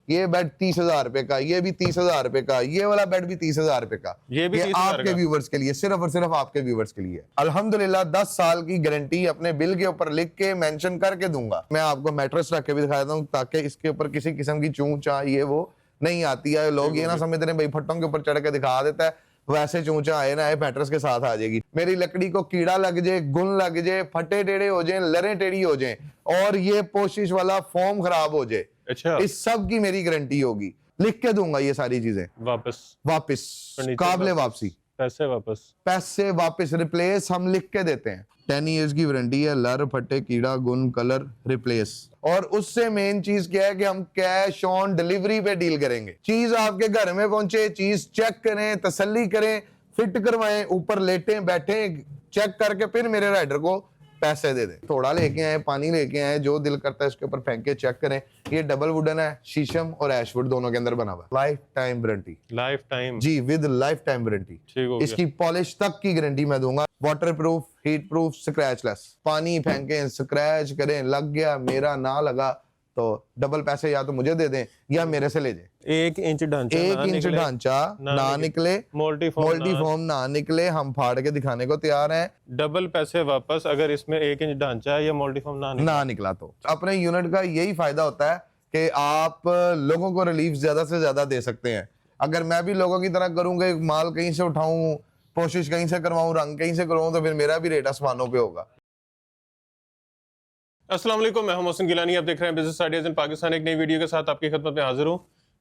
ये बेड 30,000 रुपए का, ये भी 30,000 रुपए का, ये वाला बेड भी 30,000 रुपए का। ये भी 30,000 आपके व्यूवर्स के लिए, सिर्फ और सिर्फ आपके व्यूवर्स के लिए। अल्हम्दुलिल्लाह 10 साल की गारंटी अपने बिल के ऊपर लिख के मेंशन करके दूंगा। मैं आपको मैट्रेस रख के भी दिखा देता हूँ ताकि इसके ऊपर किसी किस्म की चूं चा ये वो नहीं आती है। लोग ये ना समझते हैं भाई फट्टों के ऊपर चढ़ के दिखा देता है, वैसे चूंचा आए ना आए मैट्रेस के साथ आ जाएगी। मेरी लकड़ी को कीड़ा लग जाए, गुन लग जाए, फटे टेढ़े हो जाए, लरे टेढ़ी हो जाए और ये पोशिश वाला फोम खराब हो जाए, अच्छा, इस सब की मेरी गारंटी होगी। लिख के दूंगा ये सारी चीजें। वापस काबिले वापसी, पैसे वापस रिप्लेस हम लिख के देते हैं। 10 इयर्स की वारंटी है, लर फटे कीड़ा गुन कलर रिप्लेस। और उससे मेन चीज क्या है कि हम कैश ऑन डिलीवरी पे डील करेंगे। चीज आपके घर में पहुंचे, चीज चेक करें, तसल्ली करें, फिट करवाएं, ऊपर लेटें बैठे, चेक करके फिर मेरे राइडर को पैसे दे दें। थोड़ा लेके आए, पानी लेके आए, जो दिल करता है इसके ऊपर फेंक के चेक करें। ये डबल वुडन है, शीशम और एशवुड दोनों के अंदर बना हुआ। Lifetime warranty, lifetime जी, विद लाइफ टाइम वारंटी। इसकी पॉलिश तक की गारंटी मैं दूंगा। Waterproof, heatproof, scratchless. पानी फेंकें, स्क्रैच करें, लग गया, मेरा ना लगा तो डबल पैसे या तो मुझे दे दें या मेरे से ले जाएं। 1 इंच ढांचा ना निकले, मोल्टी फोम ना निकले, हम फाड़ के दिखाने को तैयार हैं। डबल पैसे वापस अगर इसमें 1 इंच ढांचा है या मोल्टी फोम ना निकला तो। अपने यूनिट का यही फायदा होता है कि आप लोगों को रिलीफ ज्यादा से ज्यादा दे सकते हैं। अगर मैं भी लोगों की तरह करूंगा, माल कहीं से उठाऊं, कोशिश कहीं से करवाऊं, रंग कहीं से करवाऊं, तो फिर मेरा भी रेट आसमानों पे होगा। अस्सलाम वालेकुम, मैं हूं मोहसिन गिलानी। आप देख रहे हैं बिजनेस आइडियाज इन पाकिस्तान। एक नई वीडियो के साथ आपकी खिदमत में हाजिर हूं।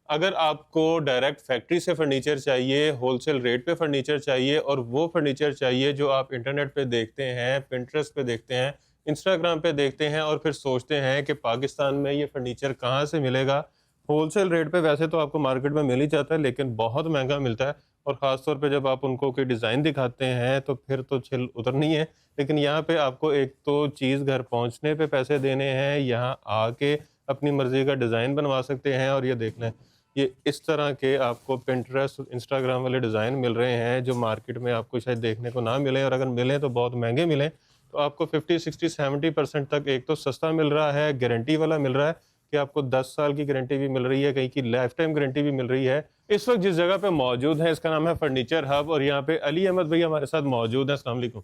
अगर आपको डायरेक्ट फैक्ट्री से फर्नीचर चाहिए, होलसेल रेट पे फर्नीचर चाहिए और वो फर्नीचर चाहिए जो आप इंटरनेट पे देखते हैं, पिंटरेस्ट पे देखते हैं, इंस्टाग्राम पे देखते हैं और फिर सोचते हैं कि पाकिस्तान में ये फर्नीचर कहाँ से मिलेगा। होलसेल रेट पे वैसे तो आपको मार्केट में मिल ही जाता है, लेकिन बहुत महंगा मिलता है और ख़ास तौर पे जब आप उनको कोई डिज़ाइन दिखाते हैं तो फिर तो छिल उतरनी है। लेकिन यहाँ पे आपको एक तो चीज़ घर पहुँचने पे पैसे देने हैं, यहाँ आके अपनी मर्ज़ी का डिज़ाइन बनवा सकते हैं। और ये देख लें, ये इस तरह के आपको पिंटरेस्ट, इंस्टाग्राम वाले डिज़ाइन मिल रहे हैं जो मार्केट में आपको शायद देखने को ना मिले, और अगर मिलें तो बहुत महंगे मिलें। तो आपको 50, 60, 70% तक एक तो सस्ता मिल रहा है, गारंटी वाला मिल रहा है कि आपको 10 साल की गारंटी भी मिल रही है, कहीं की लाइफ टाइम गारंटी भी मिल रही है। इस वक्त जिस जगह पे मौजूद है इसका नाम है फर्नीचर हब, और यहाँ पे अली अहमद भाई हमारे साथ मौजूद है। अस्सलाम वालेकुम।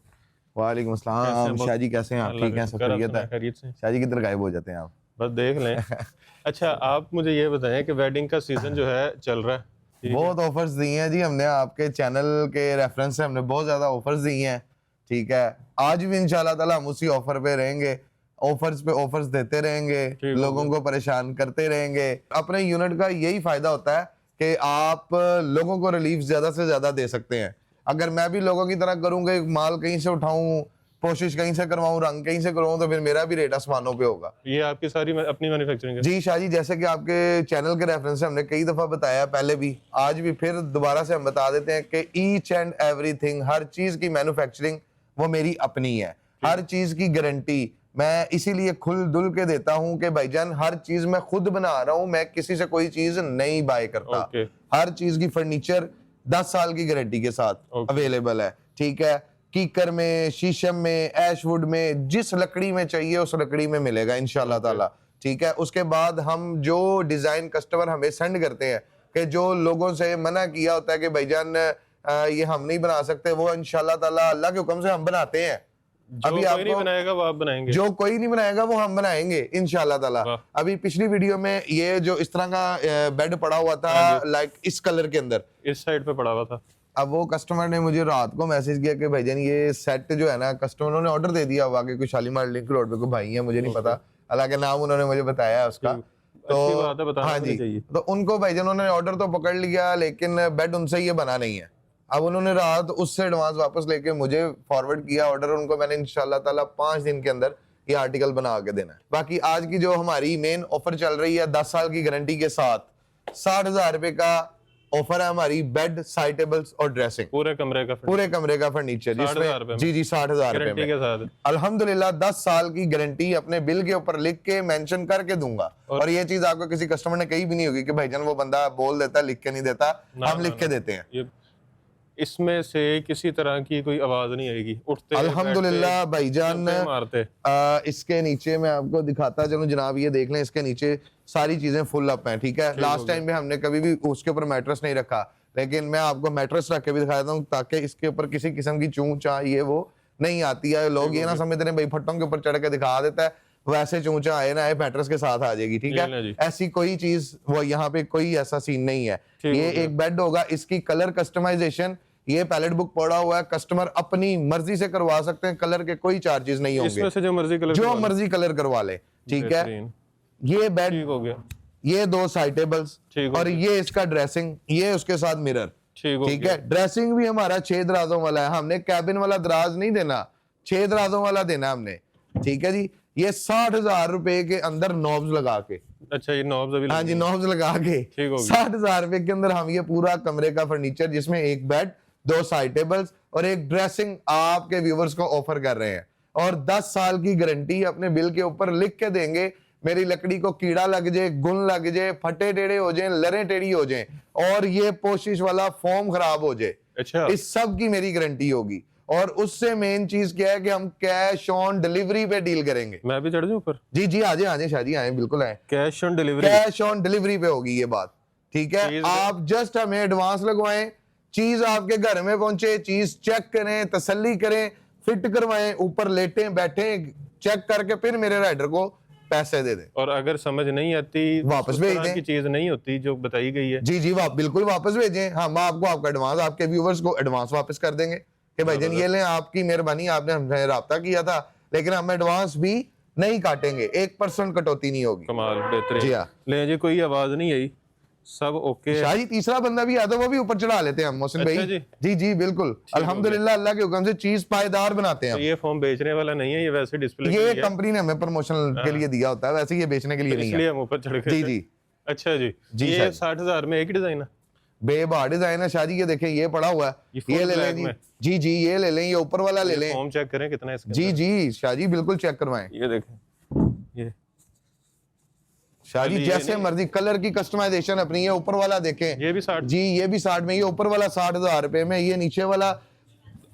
वालेकुम अस्सलाम। शाह जी कैसे हैं आप? ठीक हैं, सब खैरियत है? शाह जी किधर गायब हो जाते हैं आप? बस देख लें। अच्छा, आप मुझे ये बताएं कि वेडिंग का सीजन जो है चल रहा है, बहुत ऑफर्स दिए हैं जी हमने, आपके चैनल के रेफरेंस से हमने बहुत ज्यादा ऑफर्स दिए हैं। ठीक है, आज भी इंशाल्लाह ताला हम उसी ऑफर पे रहेंगे, ऑफर्स पे ऑफर्स देते रहेंगे, लोगों को परेशान करते रहेंगे। अपने यूनिट का यही फायदा होता है कि आप लोगों को रिलीफ ज्यादा से ज्यादा दे सकते हैं। अगर मैं भी लोगों की तरह करूंगा, माल कहीं से उठाऊं, कोशिश कहीं से करवाऊं, रंग कहीं से करवाऊं, तो फिर मेरा भी रेट आसमानों पे होगा। ये आपकी सारी अपनी मैन्युफैक्चरिंग है? जी शाह जी, जैसे कि आपके चैनल के रेफरेंस से हमने कई दफा बताया, पहले भी, आज भी फिर दोबारा से हम बता देते हैं कि ईच एंड एवरीथिंग, हर चीज की मैन्युफैक्चरिंग वो मेरी अपनी है। हर चीज की गारंटी मैं इसीलिए खुल दुल के देता हूं कि भाईजान हर चीज मैं खुद बना रहा हूं, मैं किसी से कोई चीज नहीं बाय करता। हर चीज की फर्नीचर 10 साल की गारंटी के साथ अवेलेबल है। ठीक है, कीकर में, शीशम में, एशवुड में, जिस लकड़ी में चाहिए उस लकड़ी में मिलेगा इंशाल्लाह ताला। ठीक है, उसके बाद हम जो डिजाइन कस्टमर हमें सेंड करते हैं, कि जो लोगों से मना किया होता है कि भाईजान ये हम नहीं बना सकते, वो इंशाल्लाह ताला अल्लाह के हुक्म से हम बनाते हैं। अभी कोई नहीं बनाएगा वो आप बनाएंगे, जो कोई नहीं बनाएगा वो हम बनाएंगे इंशाल्लाह ताला। अभी पिछली वीडियो में ये जो इस तरह का बेड पड़ा हुआ था, लाइक इस कलर के अंदर, इस साइड पे पड़ा हुआ था। अब वो कस्टमर ने मुझे रात को मैसेज किया कि भाईजान ये सेट जो है ना, कस्टमर ने ऑर्डर दे दिया हुआ कि कोई शालीमार लिंक रोड पे कोई भाई है, मुझे नहीं पता, हालांकि नाम उन्होंने मुझे बताया है उसका। तो हाँ जी, तो उनको भाईजान उन्होंने ऑर्डर तो पकड़ लिया, लेकिन बेड उनसे ये बना नहीं है। अब उन्होंने रात उससे एडवांस वापस लेके मुझे फॉरवर्ड किया ऑर्डर, उनको मैंने इंशाल्लाह ताला 5 दिन के अंदर ये आर्टिकल बना के देना है। बाकी आज की जो हमारी मेन ऑफर चल रही है 10 साल की गारंटी के साथ, 60,000 रुपए का ऑफर है हमारी, बेड, साइड टेबल्स और ड्रेसिंग, पूरे कमरे का फर्नीचर, जिसमें जी 60,000 रुपए के साथ अल्हम्दुलिल्लाह 10 साल की गारंटी अपने बिल के ऊपर लिख के मेंशन करके दूंगा। और ये चीज आपको किसी कस्टमर ने कही भी नहीं होगी कि भाईजान वो बंदा बोल देता लिख के नहीं देता, हम लिख के देते हैं। इसमें से किसी तरह की कोई आवाज नहीं आएगी, उठते अल्हम्दुलिल्लाह भाईजान। इसके नीचे मैं आपको दिखाता चलूं जनाब, ये देख लें, इसके नीचे सारी चीजें फुल अप हैं, ठीक है। लास्ट टाइम में हमने कभी भी उसके ऊपर मैट्रेस नहीं रखा, लेकिन मैं आपको मैट्रेस रख के भी दिखा देता हूँ ताकि इसके ऊपर किसी किस्म की चूं चा ये वो नहीं आती है। लोग ये ना समझते हैं भाई फट्टों के ऊपर चढ़ के दिखा देता है, वैसे चूंचा आए ना मैट्रेस के साथ आ जाएगी, ठीक है। ऐसी कोई चीज वो यहाँ पे कोई ऐसा सीन नहीं है। ये एक बेड होगा, इसकी कलर कस्टमाइजेशन ये पैलेट बुक पड़ा हुआ है, कस्टमर अपनी मर्जी से करवा सकते हैं, कलर के कोई चार्जेस नहीं होंगे, इसमें से जो मर्जी कलर करवा ले, ठीक है। ये बेड हो गया, ये 2 साइड टेबल्स और ये इसका ड्रेसिंग, ये उसके साथ मिरर, ठीक है। ड्रेसिंग भी हमारा 6 दराजों वाला है, हमने कैबिन वाला दराज नहीं देना, 6 दराजों वाला देना हमने, ठीक है जी। ये 60,000 रुपए के अंदर नॉब्स लगा के, अच्छा ये नॉब्स अभी, हाँ जी नॉब्स लगा के 60,000 रुपए के अंदर हम ये पूरा कमरे का फर्नीचर जिसमें एक बेड, 2 साइड टेबल्स और एक ड्रेसिंग आपके व्यूवर्स को ऑफर कर रहे हैं। और 10 साल की गारंटी अपने बिल के ऊपर लिख के देंगे, मेरी लकड़ी को कीड़ा लग जाए, गुन लग जाए, फटे टेढ़े हो जाए, लरे टेढ़ी हो जाए और ये पोशिश वाला फोम खराब हो जाए, अच्छा इस सब की मेरी गारंटी होगी। और उससे मेन चीज क्या है कि हम कैश ऑन डिलीवरी पे डील करेंगे। मैं भी चढ़ जाऊं ऊपर? जी जी आ जाए शादी आए, बिल्कुल आए। कैश ऑन डिलीवरी पे होगी ये बात, ठीक है। आप जस्ट हमें एडवांस लगवाएं, चीज आपके घर में पहुंचे, चीज चेक करें, तसल्ली करें, फिट करवाएं, ऊपर लेटें बैठें, चेक करके फिर मेरे राइडर को पैसे दे दें। और अगर समझ नहीं आती वापस भेज दें, की चीज नहीं होती जो बताई गई है, जी जी बिल्कुल वापस भेजें। हम आपको आपका एडवांस, आपके व्यूवर्स को एडवांस वापस कर देंगे कि भाईजान ये लें, आपकी मेहरबानी, आपने हमसे राब्ता किया था, लेकिन हम एडवांस भी नहीं काटेंगे, 1% कटौती नहीं होगी। कमाल, बेहतरीन। जी हाँ, ले जी कोई आवाज नहीं आई, सब ओके। शाही तीसरा बंदा भी आता है, वो भी ऊपर चढ़ा लेते हैं हम मोहसिन भाई। जी जी बिल्कुल, अल्हम्दुलिल्लाह अल्लाह के हुक्म से चीज पायदार बनाते हैं। तो ये फॉर्म बेचने वाला नहीं है, ये वैसे डिस्प्ले ये कंपनी ने हमें प्रमोशन के लिए दिया होता है, वैसे ये बेचने के लिए नहीं है, इसलिए हम ऊपर चढ़ गए। जी जी अच्छा जी, ये 60,000 में एक ही डिजाइन है, बेबा डिजाइन है शादी। ये देखें ये पड़ा हुआ है, ये ले लें जी जी ये ले लें, ये ऊपर वाला ले लें। फॉर्म चेक करें कितना है इसका। जी जी शादी बिल्कुल चेक करवाएं। ये देखें, ये शादी जैसे मर्जी, कलर की कस्टमाइजेशन अपनी है। ऊपर वाला देखें, ये भी 60 जी, ये भी 60 में, ये ऊपर वाला 60,000 रुपए में, ये नीचे वाला।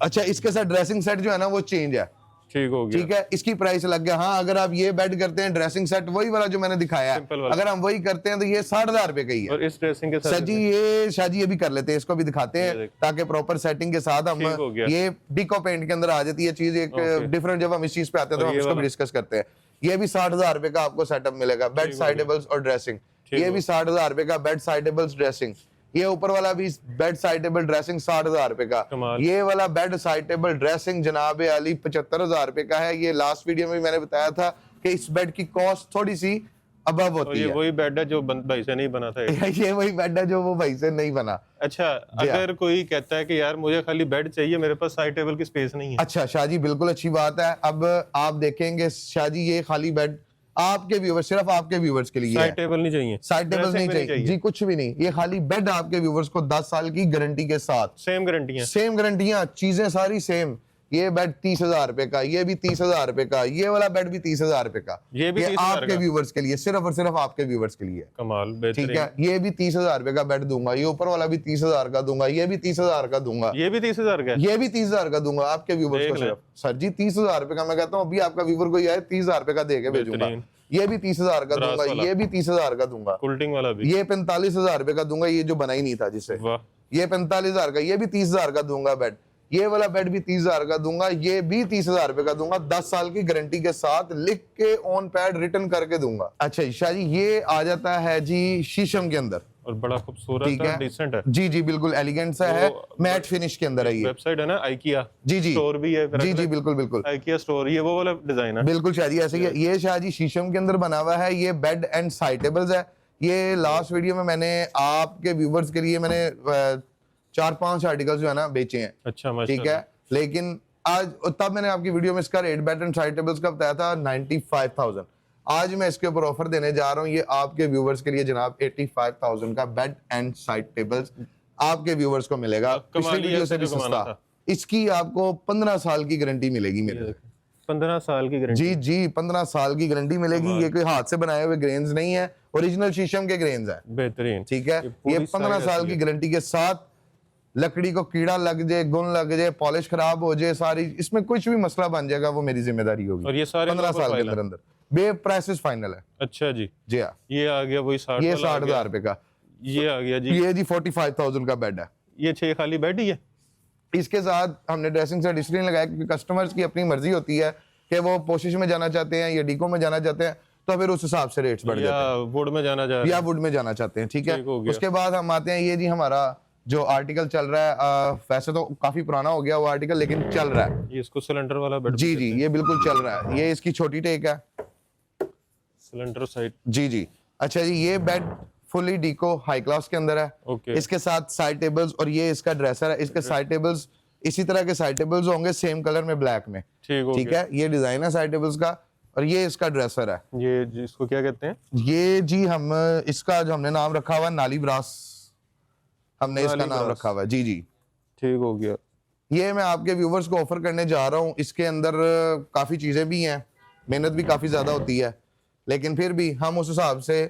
अच्छा इसके साथ ड्रेसिंग सेट जो है ना वो चेंज है, ठीक हो गया, ठीक है, इसकी प्राइस अलग है। हाँ अगर आप ये बेड करते हैं ड्रेसिंग सेट वही वाला जो मैंने दिखाया है, अगर हम वही करते हैं तो ये 60,000 रुपए का ही है। और इस ड्रेसिंग के साथ सर जी ये शादी ये भी कर लेते हैं, इसको भी दिखाते हैं ताकि प्रॉपर सेटिंग के साथ हम, ये डिको पेंट के अंदर आ जाती है चीज एक डिफरेंट। जब हम इस चीज पे आते हैं तो हम इसको भी डिस्कस करते हैं। ये भी 60,000 रुपए का आपको सेटअप मिलेगा, बेड साइड टेबल्स और ड्रेसिंग। ये भी 60,000 रुपए का बेड साइड टेबल्स ड्रेसिंग। ये ऊपर वाला भी बेड साइड टेबल ड्रेसिंग 60,000 रुपए का। ये वाला बेड साइड टेबल ड्रेसिंग जनाब अली 75,000 रुपए का है। ये लास्ट वीडियो में मैंने बताया था कि इस बेड की कॉस्ट थोड़ी सी अबव होती है। वही बेड है जो भाई से नहीं बना था। ये वही बेड है जो वो भाई से नहीं बना। अच्छा अगर कोई कहता है कि यार मुझे खाली बेड चाहिए, मेरे पास साइड टेबल की स्पेस नहीं है। अच्छा शाहजी बिल्कुल अच्छी बात है। अब आप देखेंगे शाहजी ये खाली बेड आपके व्यूवर्स, सिर्फ आपके व्यूवर्स के लिए, साइड टेबल नहीं चाहिए, साइड टेबल नहीं चाहिए जी, कुछ भी नहीं। ये खाली बेड आपके व्यूवर्स को 10 साल की गारंटी के साथ, सेम गारंटियां, चीजें सारी सेम। ये बेड 30,000 रुपए का, ये भी 30,000 रुपए का, ये वाला बेड भी 30,000 रुपए का। ये भी आपके व्यूवर्स के लिए, सिर्फ और सिर्फ आपके व्यूवर्स के लिए। कमाल, ठीक है। ये भी 30,000 रुपए का बेड दूंगा, ये ऊपर वाला भी 30,000 का दूंगा, ये भी 30,000 का दूंगा, ये भी 30,000 का, ये भी 30,000 का दूंगा आपके व्यूवर्स को सिर्फ। सर जी 30,000 रुपए का मैं कहता हूँ अभी आपका व्यूवर को ये 30,000 रुपए का देके भेजूंगा। ये भी 30,000 का दूंगा, ये भी 30,000 का दूंगा, कुल्टिंग वाला भी। ये 45,000 रुपए का दूंगा, ये जो बना ही नहीं था जिससे, ये 45,000 का, ये भी 30,000 का दूंगा बेड। ये वाला बेड भी 30,000 का दूंगा, ये भी 30,000 रुपए का दूंगा, 10 साल की गारंटी के साथ, लिख के ऑन पैड रिटर्न करके दूंगा। अच्छा शाह जी ये आ जाता है जी शीशम के अंदर और बड़ा खूबसूरत है, डिसेंट है। जी जी बिल्कुल एलिगेंट सा है, मैट फिनिश के अंदर है। ये वेबसाइट है ना आइकिया, जी जी स्टोर भी है। जी जी बिल्कुल बिल्कुल आइकिया स्टोर, ये वो वाला डिजाइन है। बिल्कुल शाह जी ऐसे ही है। ये शाह जी शीशम के अंदर बना हुआ है, ये बेड एंड साइड टेबल्स है। ये लास्ट वीडियो में मैंने आपके व्यूवर्स के लिए मैंने 4-5 आर्टिकल्स जो है ना बेचे हैं। अच्छा ठीक है, लेकिन आज तब मैंने आपकी वीडियो में इसका rate bed and side tables का बताया था 95,000। आज मैं इसके ऊपर ऑफर देने जा रहा हूँ, ये आपके व्यूवर्स के लिए जनाब 85,000 का बेड एंड साइड टेबल्स आपके व्यूवर्स को मिलेगा। पिछली वीडियो से भी सस्ता। इसकी आपको 15 साल की गारंटी मिलेगी मेरे। 15 साल की गारंटी? जी जी 15 साल की गारंटी मिलेगी। ये कोई हाथ से बनाए हुए ग्रेन्स नहीं है, ओरिजिनल शीशम के ग्रेन्स है। बेहतरीन, ठीक है। ये 15 साल की गारंटी के साथ, लकड़ी को कीड़ा लग जाए, गुन लग जाए, पॉलिश खराब हो जाए, सारी इसमें कुछ भी मसला बन जाएगा वो मेरी जिम्मेदारी होगी। और ये सारे 15 साल के अंदर बे प्राइसेस फाइनल है। अच्छा जी जी हाँ, ये आ गया वही 60 ये वाला आ 60,000 रुपए का, ये आ गया जी। ये जी 45,000 का बेड है। ये 6 खाली बेड ही है। इसके साथ हमने ड्रेसिंग सेट इसलिए लगाया क्योंकि कस्टमर्स की अपनी मर्जी होती है कि वो पोशिश में जाना चाहते हैं या डीको में जाना चाहते हैं, तो फिर उस हिसाब से रेट्स बढ़ जाते हैं, या वुड में जाना चाह रहे या हैं। वुड में जाना चाहते हैं। ठीक है, ठीक हो गया। उसके बाद हम आते हैं, ये जी हमारा जो आर्टिकल चल रहा है, वैसे तो काफी पुराना हो गया वो आर्टिकल, लेकिन चल रहा है। ये इसको सिलेंडर वाला बेड जी जी, ये बिल्कुल चल रहा है। ये इसकी छोटी टेक है। Cylinder side. जी जी, अच्छा जी, ये बेड फुली डीको हाई क्लास के अंदर है। ओके। इसके साथ साइड टेबल्स और ये इसका ड्रेसर है। इसके साइड टेबल्स इसी तरह के साइड टेबल्स होंगे, सेम कलर में ब्लैक में। ठीक हो ठीक गया। है, ये डिजाइन है साइड टेबल्स का, और ये इसका ड्रेसर है। ये जिसको क्या कहते हैं? ये जी हम इसका जो हमने नाम रखा हुआ है नाली ब्रास, हमने इसका नाली नाम ब्रास। रखा हुआ है। जी जी, ठीक हो गया। ये मैं आपके व्यूवर्स को ऑफर करने जा रहा हूँ। इसके अंदर काफी चीजें भी हैं, मेहनत भी काफी ज्यादा होती है, लेकिन फिर भी हम उस हिसाब से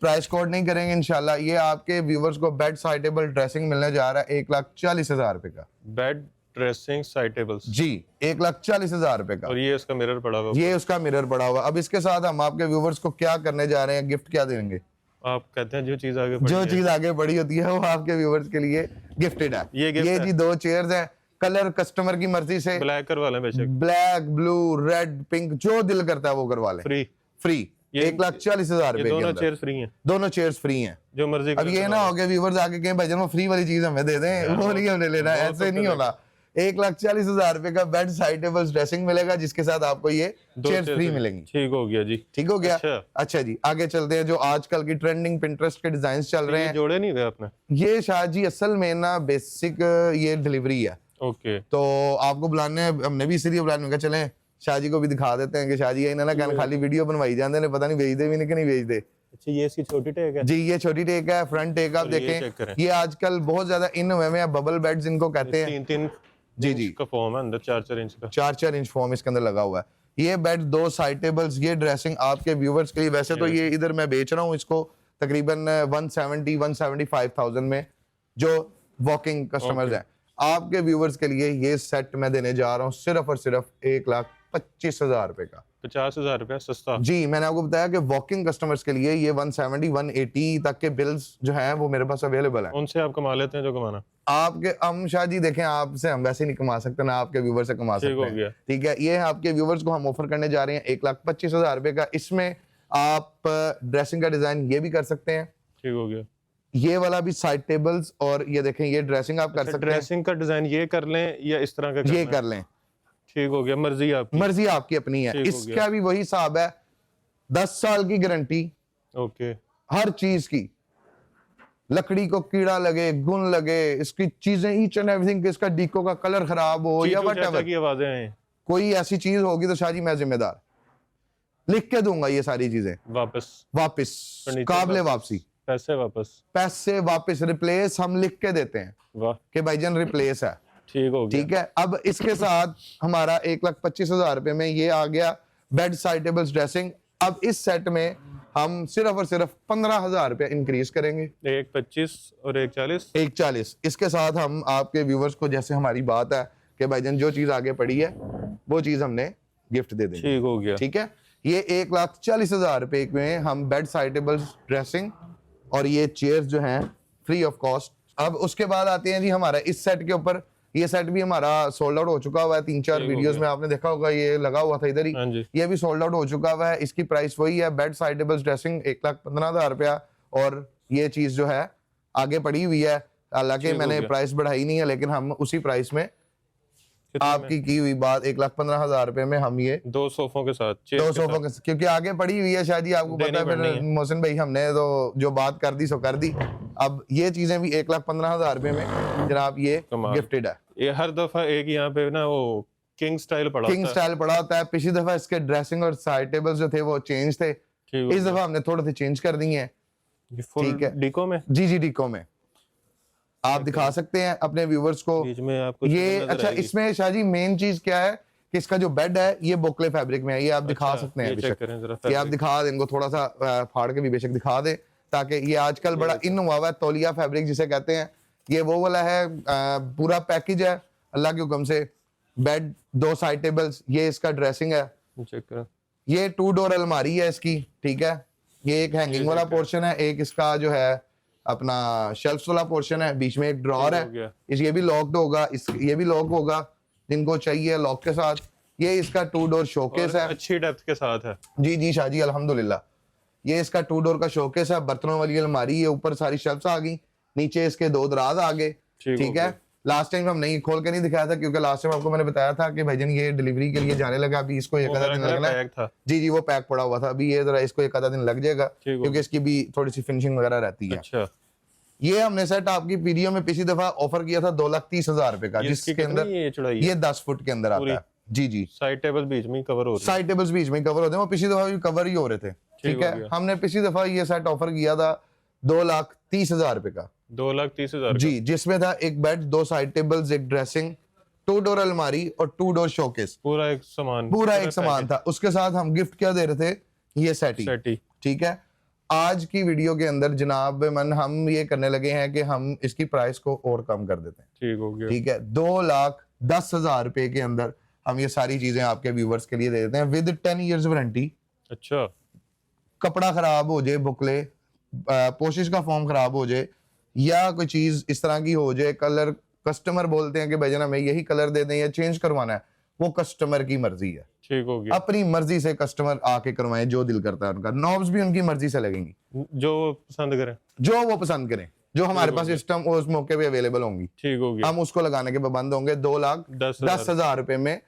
प्राइस कोड नहीं करेंगे इंशाल्लाह। ये आपके व्यूवर्स को बेड साइड टेबल ड्रेसिंग मिलने जा रहा है 1,40,000 रुपए का। बेड ड्रेसिंग साइड टेबल्स जी, 1,40,000 रुपए का। और ये इसका मिरर पड़ा हुआ। ये उसका मिरर पड़ा हुआ। अब इसके साथ हम आपके व्यूवर्स को क्या करने जा रहे हैं, गिफ्ट क्या देंगे? आप कहते हैं जो चीज आगे बढ़ी जो है। चीज आगे बढ़ी होती है वो आपके व्यूवर्स के लिए गिफ्टेड है। ये gift ये है। जी 2 चेयर्स हैं, कलर कस्टमर की मर्जी से, ब्लैक करवा लें बेशक। ब्लैक, ब्लू, रेड, पिंक, जो दिल करता है वो करवा लें, फ्री। फ्री। ये- 1,40,000 ये रुपए के दोनों अंदर चेयर फ्री हैं, दोनों चेयर्स फ्री हैं। जो मर्जी अब ये ना हो गया व्यूवर्स आके कहें भाईजान वो फ्री वाली चीज हमें दे दें, वो नहीं हमने लेना, बहुत ऐसे नहीं होना। 1,40,000 रुपए का बेड साइड टेबल्स ड्रेसिंग मिलेगा, जिसके साथ आपको ये चेयर्स फ्री मिलेंगी। ठीक हो गया जी। ठीक हो गया। अच्छा। अच्छा जी, आगे चलते हैं। जो आजकल की ट्रेंडिंग पिंटरेस्ट के डिजाइन चल रहे ये हैं, जोड़े नहीं हुए आपने? ये शाह जी असल में ना बेसिक ये डिलीवरी है, ओके। तो आपको बुलाने, हमने भी इसलिए बुलाने का चलें शाह जी को भी दिखा देते हैं कि शाह जी इन्होंने कहना खाली वीडियो बनवाई जाते हैं, पता नहीं भेजते भी नहीं कि नहीं भेजते। अच्छा ये इसकी छोटी टेक है। जी, ये छोटी टेक है, फ्रंट टेक आप और ये चेक देखें, करें। ये आजकल बहुत ज्यादा इन हुए हैं, बबल बेड्स इनको कहते हैं। 3-3 जी जी, का फॉर्म है अंदर, 4-4 इंच का। 4-4 इंच फॉर्म इसके अंदर लगा हुआ है। ये बेड 2 साइड टेबल्स, ये ड्रेसिंग आपके व्यूवर्स के लिए। वैसे तो ये इधर मैं बेच रहा हूँ इसको तकरीबन 170-175,000 में, जो वॉकिंग कस्टमर्स हैं। आपके व्यूवर्स के लिए ये सेट मैं देने जा रहा हूँ सिर्फ और सिर्फ 1,25,000 रुपए का। 50,000 रुपया सस्ता। जी, मैंने आपको बताया कि वॉकिंग कस्टमर्स के लिए ये 170-180 तक के बिल्स जो हैं वो मेरे पास अवेलेबल हैं। उनसे आप कमा लेते हैं जो कमाना। आपके हम शाह जी देखें, आपसे हम वैसे नहीं कमा सकते, ना आपके व्यूवर्स से कमा ठीक सकते हो हैं। गया। ठीक है, ये आपके व्यूवर्स को हम ऑफर करने जा रहे हैं 1,25,000 रुपए का। इसमें आप ड्रेसिंग का डिजाइन ये भी कर सकते हैं, ठीक हो गया। ये वाला भी साइड टेबल्स, और ये देखें ये ड्रेसिंग आप कर सकते हैं, ड्रेसिंग का डिजाइन ये कर लें या इस तरह का ये करना है? कर लें, ठीक हो गया, मर्जी आपकी। मर्जी आपकी अपनी है। ठीक हो इसका भी वही हिसाब है, 10 साल की गारंटी ओके। हर चीज की। लकड़ी को कीड़ा लगे, गुन लगे, इसकी चीजें ईच एंड एवरीथिंग, इसका डीको का कलर खराब हो या चीचू चाचा व्हाटएवर, की आवाजें हैं। कोई ऐसी चीज होगी तो शाह जी मैं जिम्मेदार, लिख के दूंगा ये सारी चीजें वापस वापस, फर्नीचर काबिले वापस। वापसी, पैसे वापस। पैसे वापस, रिप्लेस हम लिख के देते हैं वाह कि भाईजान रिप्लेस है। ठीक हो गया। ठीक है, अब इसके साथ हमारा 1,25,000 रुपए में ये आ गया बेड साइड टेबल्स ड्रेसिंग। अब इस सेट में हम सिर्फ और सिर्फ 15,000 रुपए इंक्रीज करेंगे, 1,25 और 1,40। 1,40। इसके साथ हम आपके व्यूवर्स को, जैसे हमारी बात है कि भाईजान जो चीज आगे पड़ी है वो चीज हमने गिफ्ट दे देंगे। ठीक हो गया। ठीक है, ये 1,40,000 रुपए में हम बेड साइड टेबल्स ड्रेसिंग और ये चेयर्स जो हैं फ्री ऑफ कॉस्ट। अब उसके बाद आते हैं जी हमारा इस सेट के ऊपर, ये सेट भी हमारा सोल्ड आउट हो चुका हुआ है, 3-4 ठीक हो वीडियोस गया। में आपने देखा होगा, ये लगा हुआ था इधर ही, हाँ जी। ये भी सोल्ड आउट हो चुका हुआ है। इसकी प्राइस वही है, बेड साइड टेबल्स ड्रेसिंग 1,15,000 रुपया, और ये चीज जो है आगे पड़ी हुई है। हालांकि ठीक हो मैंने गया। प्राइस बढ़ाई नहीं है, लेकिन हम उसी प्राइस में कितने में? आपकी की हुई बात 1,15,000 रुपए में हम ये 2 सोफों के साथ, 2 सोफों के, क्योंकि आगे पड़ी हुई है शाह जी, आपको देनी पता है। पड़नी फिर है। मोहसिन भाई हमने तो जो बात कर दी सो कर दी। अब ये चीजें भी 1,15,000 रुपए में जनाब ये कमाल। गिफ्टेड है। ये हर दफा एक यहाँ पे ना वो किंग स्टाइल पड़ा किंग होता है। स्टाइल पड़ा होता है। पिछली दफा इसके ड्रेसिंग और साइड टेबल्स जो थे वो चेंज थे, ठीक हो इस गया। दफा हमने थोड़े से चेंज कर दिए हैं। ये फुल ठीक है। डिको में जी जी, डीको में आप दिखा सकते हैं अपने व्यूवर्स को। बीच में आपको ये नजर अच्छा, आएगी। इसमें शाह जी मेन चीज क्या है कि इसका जो बेड है ये बोकले फैब्रिक में है, ये आप दिखा अच्छा, सकते हैं ये चेक बेशक, करें जरा ये आप fabric। दिखा दें, इनको थोड़ा सा फाड़ के भी बेशक दिखा दे, ताकि ये आजकल बड़ा इन हुआ हुआ है तौलिया फैब्रिक जिसे कहते हैं। ये वो वाला है, पूरा पैकेज है अल्लाह के हुक्म से। बेड 2 साइड टेबल्स, ये इसका ड्रेसिंग है। चेक करें। ये 2 डोर अलमारी है इसकी, ठीक है। ये एक हैंगिंग वाला पोर्शन है, एक इसका जो है अपना शेल्फ्स वाला पोर्शन है, बीच में एक ड्रॉर है, ये भी लॉक्ड होगा, ये भी लॉक होगा जिनको चाहिए लॉक के साथ। ये इसका 2 डोर शोकेस है, अच्छी डेप्थ के साथ है। जी जी शाह जी अल्हम्दुलिल्लाह। ये इसका 2 डोर का शोकेस है, बर्तनों वाली अलमारी है, ऊपर सारी शेल्फ्स आ गई, नीचे इसके 2 दराज आ गए, ठीक है। लास्ट टाइम हम नहीं खोल के नहीं दिखाया था क्योंकि लास्ट टाइम आपको मैंने बताया था कि भाईजान ये डिलीवरी के लिए जाने लगा, अभी इसको एक आधा दिन लगना है। जी जी वो पैक पड़ा हुआ था, अभी ये जरा इसको एक आधा दिन लग जाएगा क्योंकि इसकी भी थोड़ी सी फिनिशिंग वगैरह रहती है। अच्छा। ये हमने सेट आपकी वीडियो में पिछली दफा ऑफर किया था 2,30,000 रुपए का, जिसके अंदर ये 10 फुट के अंदर आता है। जी जी साइड टेबल्स बीच में कवर हो रहे हैं, साइड टेबल्स बीच में कवर होते हैं, वो पिछली दफा भी कवर ही हो रहे थे, ठीक है। हमने पिछली दफा ये सेट ऑफर किया था 2,30,000 रुपए का, 2,30,000 जी, जिसमें था एक बेड, 2 साइड टेबल्स, एक ड्रेसिंग, 2 डोर अलमारी और 2 डोर शोकेस, पूरा एक सामान था। उसके साथ हम गिफ्ट क्या दे रहे थे, ये सेटी, ठीक है। आज की वीडियो के अंदर जनाब मन हम ये करने लगे हैं कि हम इसकी प्राइस को और कम कर देते हैं, ठीक हो गया, ठीक है। 2,10,000 रुपए के अंदर हम ये सारी चीजें आपके व्यूवर्स के लिए दे देते हैं विद 10 इयर्स वारंटी। अच्छा। कपड़ा खराब हो जाए, बुकले पोशिश का फॉर्म खराब हो जाए या कोई चीज इस तरह की हो जाए, कलर कस्टमर बोलते हैं कि भाईजान हमें यही कलर दे दें या चेंज करवाना है, वो कस्टमर की मर्जी है, ठीक हो गया। अपनी मर्जी से कस्टमर आके करवाएं जो दिल करता है उनका, नॉब्स भी उनकी मर्जी से लगेंगी, जो पसंद करें, जो वो पसंद करें, जो हमारे पास सिस्टम उस मौके पे अवेलेबल होंगी, ठीक हो गया। हम उसको लगाने के पाबंद होंगे। 2,10,000 रुपए में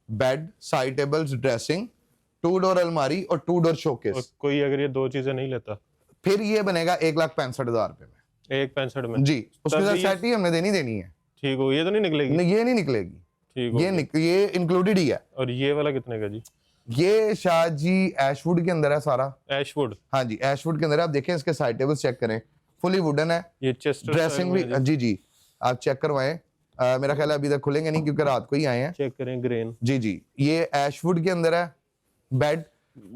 bed, side tables, dressing, 2 door अलमारी और 2 डोर शोकेस। कोई अगर ये 2 चीजें नहीं लेता फिर ये बनेगा 1,65,000 रुपए में, 1,65 में, जी। उसके साथ सेट ही हमने देनी है, ठीक हो। ये तो नहीं निकलेगी? नहीं, ये नहीं निकलेगी, ठीक हो। ये इंक्लूडेड ही है। और ये वाला कितने का जी? ये शाह जी ऐशवुड के अंदर है सारा, ऐशवुड, हाँ जी ऐशवुड के अंदर है। आप देखें इसके साइड टेबल्स चेक करें, फुली वुडन है, ये चेस्टर ड्रेसिंग भी, जी जी आप चेक करवाएं। मेरा ख्याल है अभी तक खुलेंगे नहीं क्योंकि रात को ही आए हैं, चेक करें। ग्रेन, जी जी ये ऐशवुड के अंदर है। बेड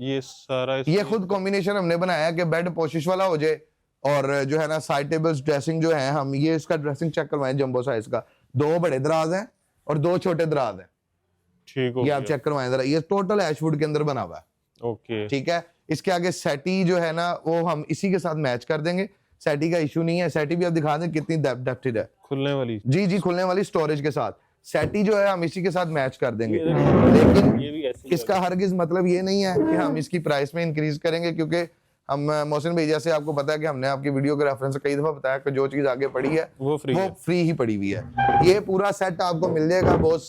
ये सारा ये खुद कॉम्बिनेशन हमने बनाया कि बेड पोशिश वाला हो जाए और जो है ना साइड टेबल्स ड्रेसिंग जो है, हम ये इसका ड्रेसिंग चेक करवाएं जंबो साइज का, 2 बड़े दराज हैं और 2 छोटे दराज हैं, ठीक हो। ये आप चेक करवाएं जरा, ये टोटल ऐशवुड के अंदर बना हुआ है, ओके, ठीक है। इसके आगे सेटी जो है ना वो हम इसी के साथ मैच कर देंगे, सेटी का इशू नहीं है। सेटी भी आप दिखा दें कितनी डेप्थ है, खुलने वाली, जी जी खुलने वाली स्टोरेज के साथ सेटी जो है हम इसी के साथ मैच कर देंगे। लेकिन ये भी ऐसे इसका हरगिज मतलब ये नहीं है कि हम इसकी प्राइस में इंक्रीज करेंगे, क्योंकि हम मोहसिन भाई जैसे आपको पता है कि हमने आपकी वीडियो के रेफरेंस कई दफा बताया कि जो चीज आगे पड़ी है वो फ्री ही पड़ी हुई है। ये पूरा सेट आपको मिल जाएगा बॉस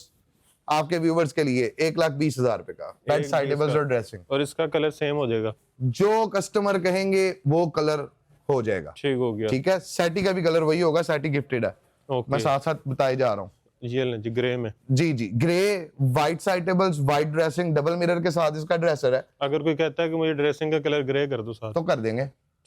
आपके व्यूवर्स के लिए 1,20,000 रुपए का, बेड, साइड टेबल्स और ड्रेसिंग, और इसका कलर सेम हो जाएगा, जो कस्टमर कहेंगे वो कलर हो जाएगा, ठीक हो गया, ठीक है। सेटी का भी कलर वही होगा, सेटी गिफ्टेड है, मैं साथ साथ बताए जा रहा हूँ। ये लें जी ग्रे में, जी जी grey, white side tables, white dressing, double mirror के साथ इसका ड्रेसर है। अगर कोई कहता है कि मुझे ड्रेसिंग का कलर ग्रे कर दो साथ, तो कर देंगे,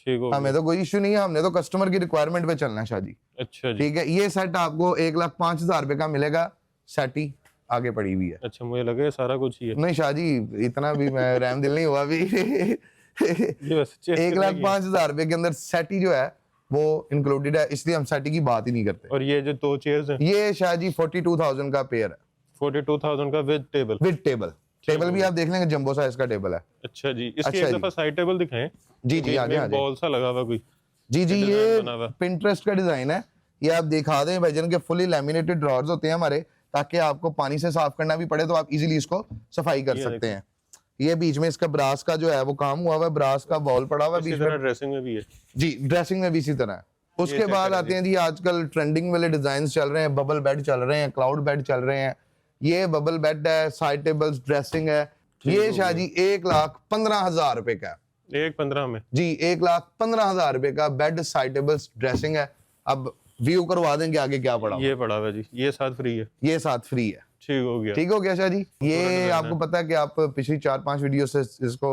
ठीक हो। हमें तो कोई इशू नहीं है, हमने तो कस्टमर की रिक्वायरमेंट पे चलना है शाह जी, अच्छा जी, ठीक है। ये सेट आपको 1,05,000 रुपए का मिलेगा, सेटी आगे पड़ी हुई है। अच्छा, मुझे लगा ये सारा कुछ ही है। नहीं शाह जी इतना भी मैं रहम दिल नहीं हुआ अभी। ये बस 1,05,000 रुपए के अंदर सेटी जो है वो इंक्लूडेड है, इसलिए हम सेटी की बात ही नहीं करते। और ये जो 2 चेयर्स हैं, ये शाह जी 42,000 का पेयर है, 42,000 का विद टेबल, टेबल भी आप देख लेंगे जंबो साइज का टेबल है। अच्छा जी, इसकी अच्छा एक दफा साइड टेबल दिखाएं। जी जी आगे आगे बॉल सा लगा हुआ कोई, जी जी डिजाइन ये बना हुआ। पिंटरेस्ट का डिजाइन है, ये आप दिखा दें भाईजान के फुली लैमिनेटेड ड्रॉर्स होते हैं हमारे, ताकि आपको पानी से साफ करना भी पड़े तो आप इजीली इसको सफाई कर सकते हैं। ये बीच में इसका ब्रास का जो है वो काम हुआ हुआ है, ब्रास का बॉल पड़ा हुआ है बीच में, ड्रेसिंग में भी है जी ड्रेसिंग में भी इसी तरह है। उसके बाद आते हैं जी आजकल ट्रेंडिंग वाले डिजाइन चल रहे हैं, बबल बेड चल रहे हैं, क्लाउड बेड चल रहे हैं। ये बबल बेड है, साइड टेबल्स, ड्रेसिंग है। ये शाह जी 1,15,000 रुपए का, 1,15 में जी 1,15,000 रुपए का बेड, साइड टेबल्स, ड्रेसिंग है। अब व्यू करवा देंगे आगे क्या पड़ा, ये पड़ा हुआ जी, ये साथ फ्री है, ये साथ फ्री है, ठीक हो गया, ठीक हो गया शाह जी। ये आपको पता है कि आप पिछली 4-5 वीडियो से इसको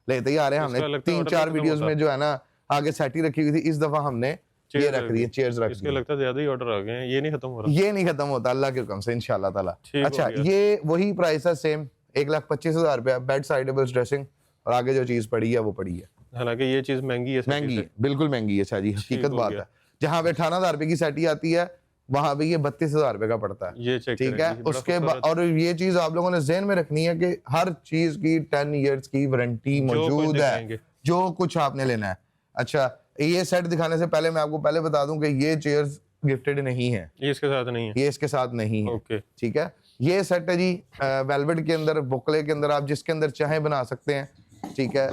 लेते ही आ रहे हैं, हमने 3-4 वीडियोस में जो है ना आगे सेट ही रखी हुई थी, इस दफा हमने ये रख दी है, चेयर्स रख दी। लगता है ज्यादा ही ऑर्डर आ गए हैं, ये नहीं खत्म हो रहा, ये नहीं खत्म होता अल्लाह के हुक्म से इंशाल्लाह ताला। ठीक अच्छा ये वही प्राइस है सेम 1,25,000 रुपया, बेड, साइड टेबल्स, ड्रेसिंग, और आगे जो चीज पड़ी है वो पड़ी है। हालांकि ये चीज महंगी है, महंगी है, बिल्कुल महंगी है शाह जी, हकीकत बात है। जहाँ पे 18,000 रुपए की सेटी आती है वहां पे ये 32,000 रुपए का पड़ता है। ये चेक ठीक है, उसके बाद और ये चीज आप लोगों ने ज़हन में रखनी है कि हर चीज की 10 इयर्स की वारंटी मौजूद है, जो कुछ आपने लेना है। अच्छा, ये सेट दिखाने से पहले मैं आपको पहले बता दूं कि ये चेयर्स गिफ्टेड नहीं है, ये इसके साथ नहीं है, ये इसके साथ नहीं है। ओके, ठीक है, ये सेट है जी वेलवेट के अंदर, बुकले के अंदर, आप जिसके अंदर चाहे बना सकते हैं। ठीक है,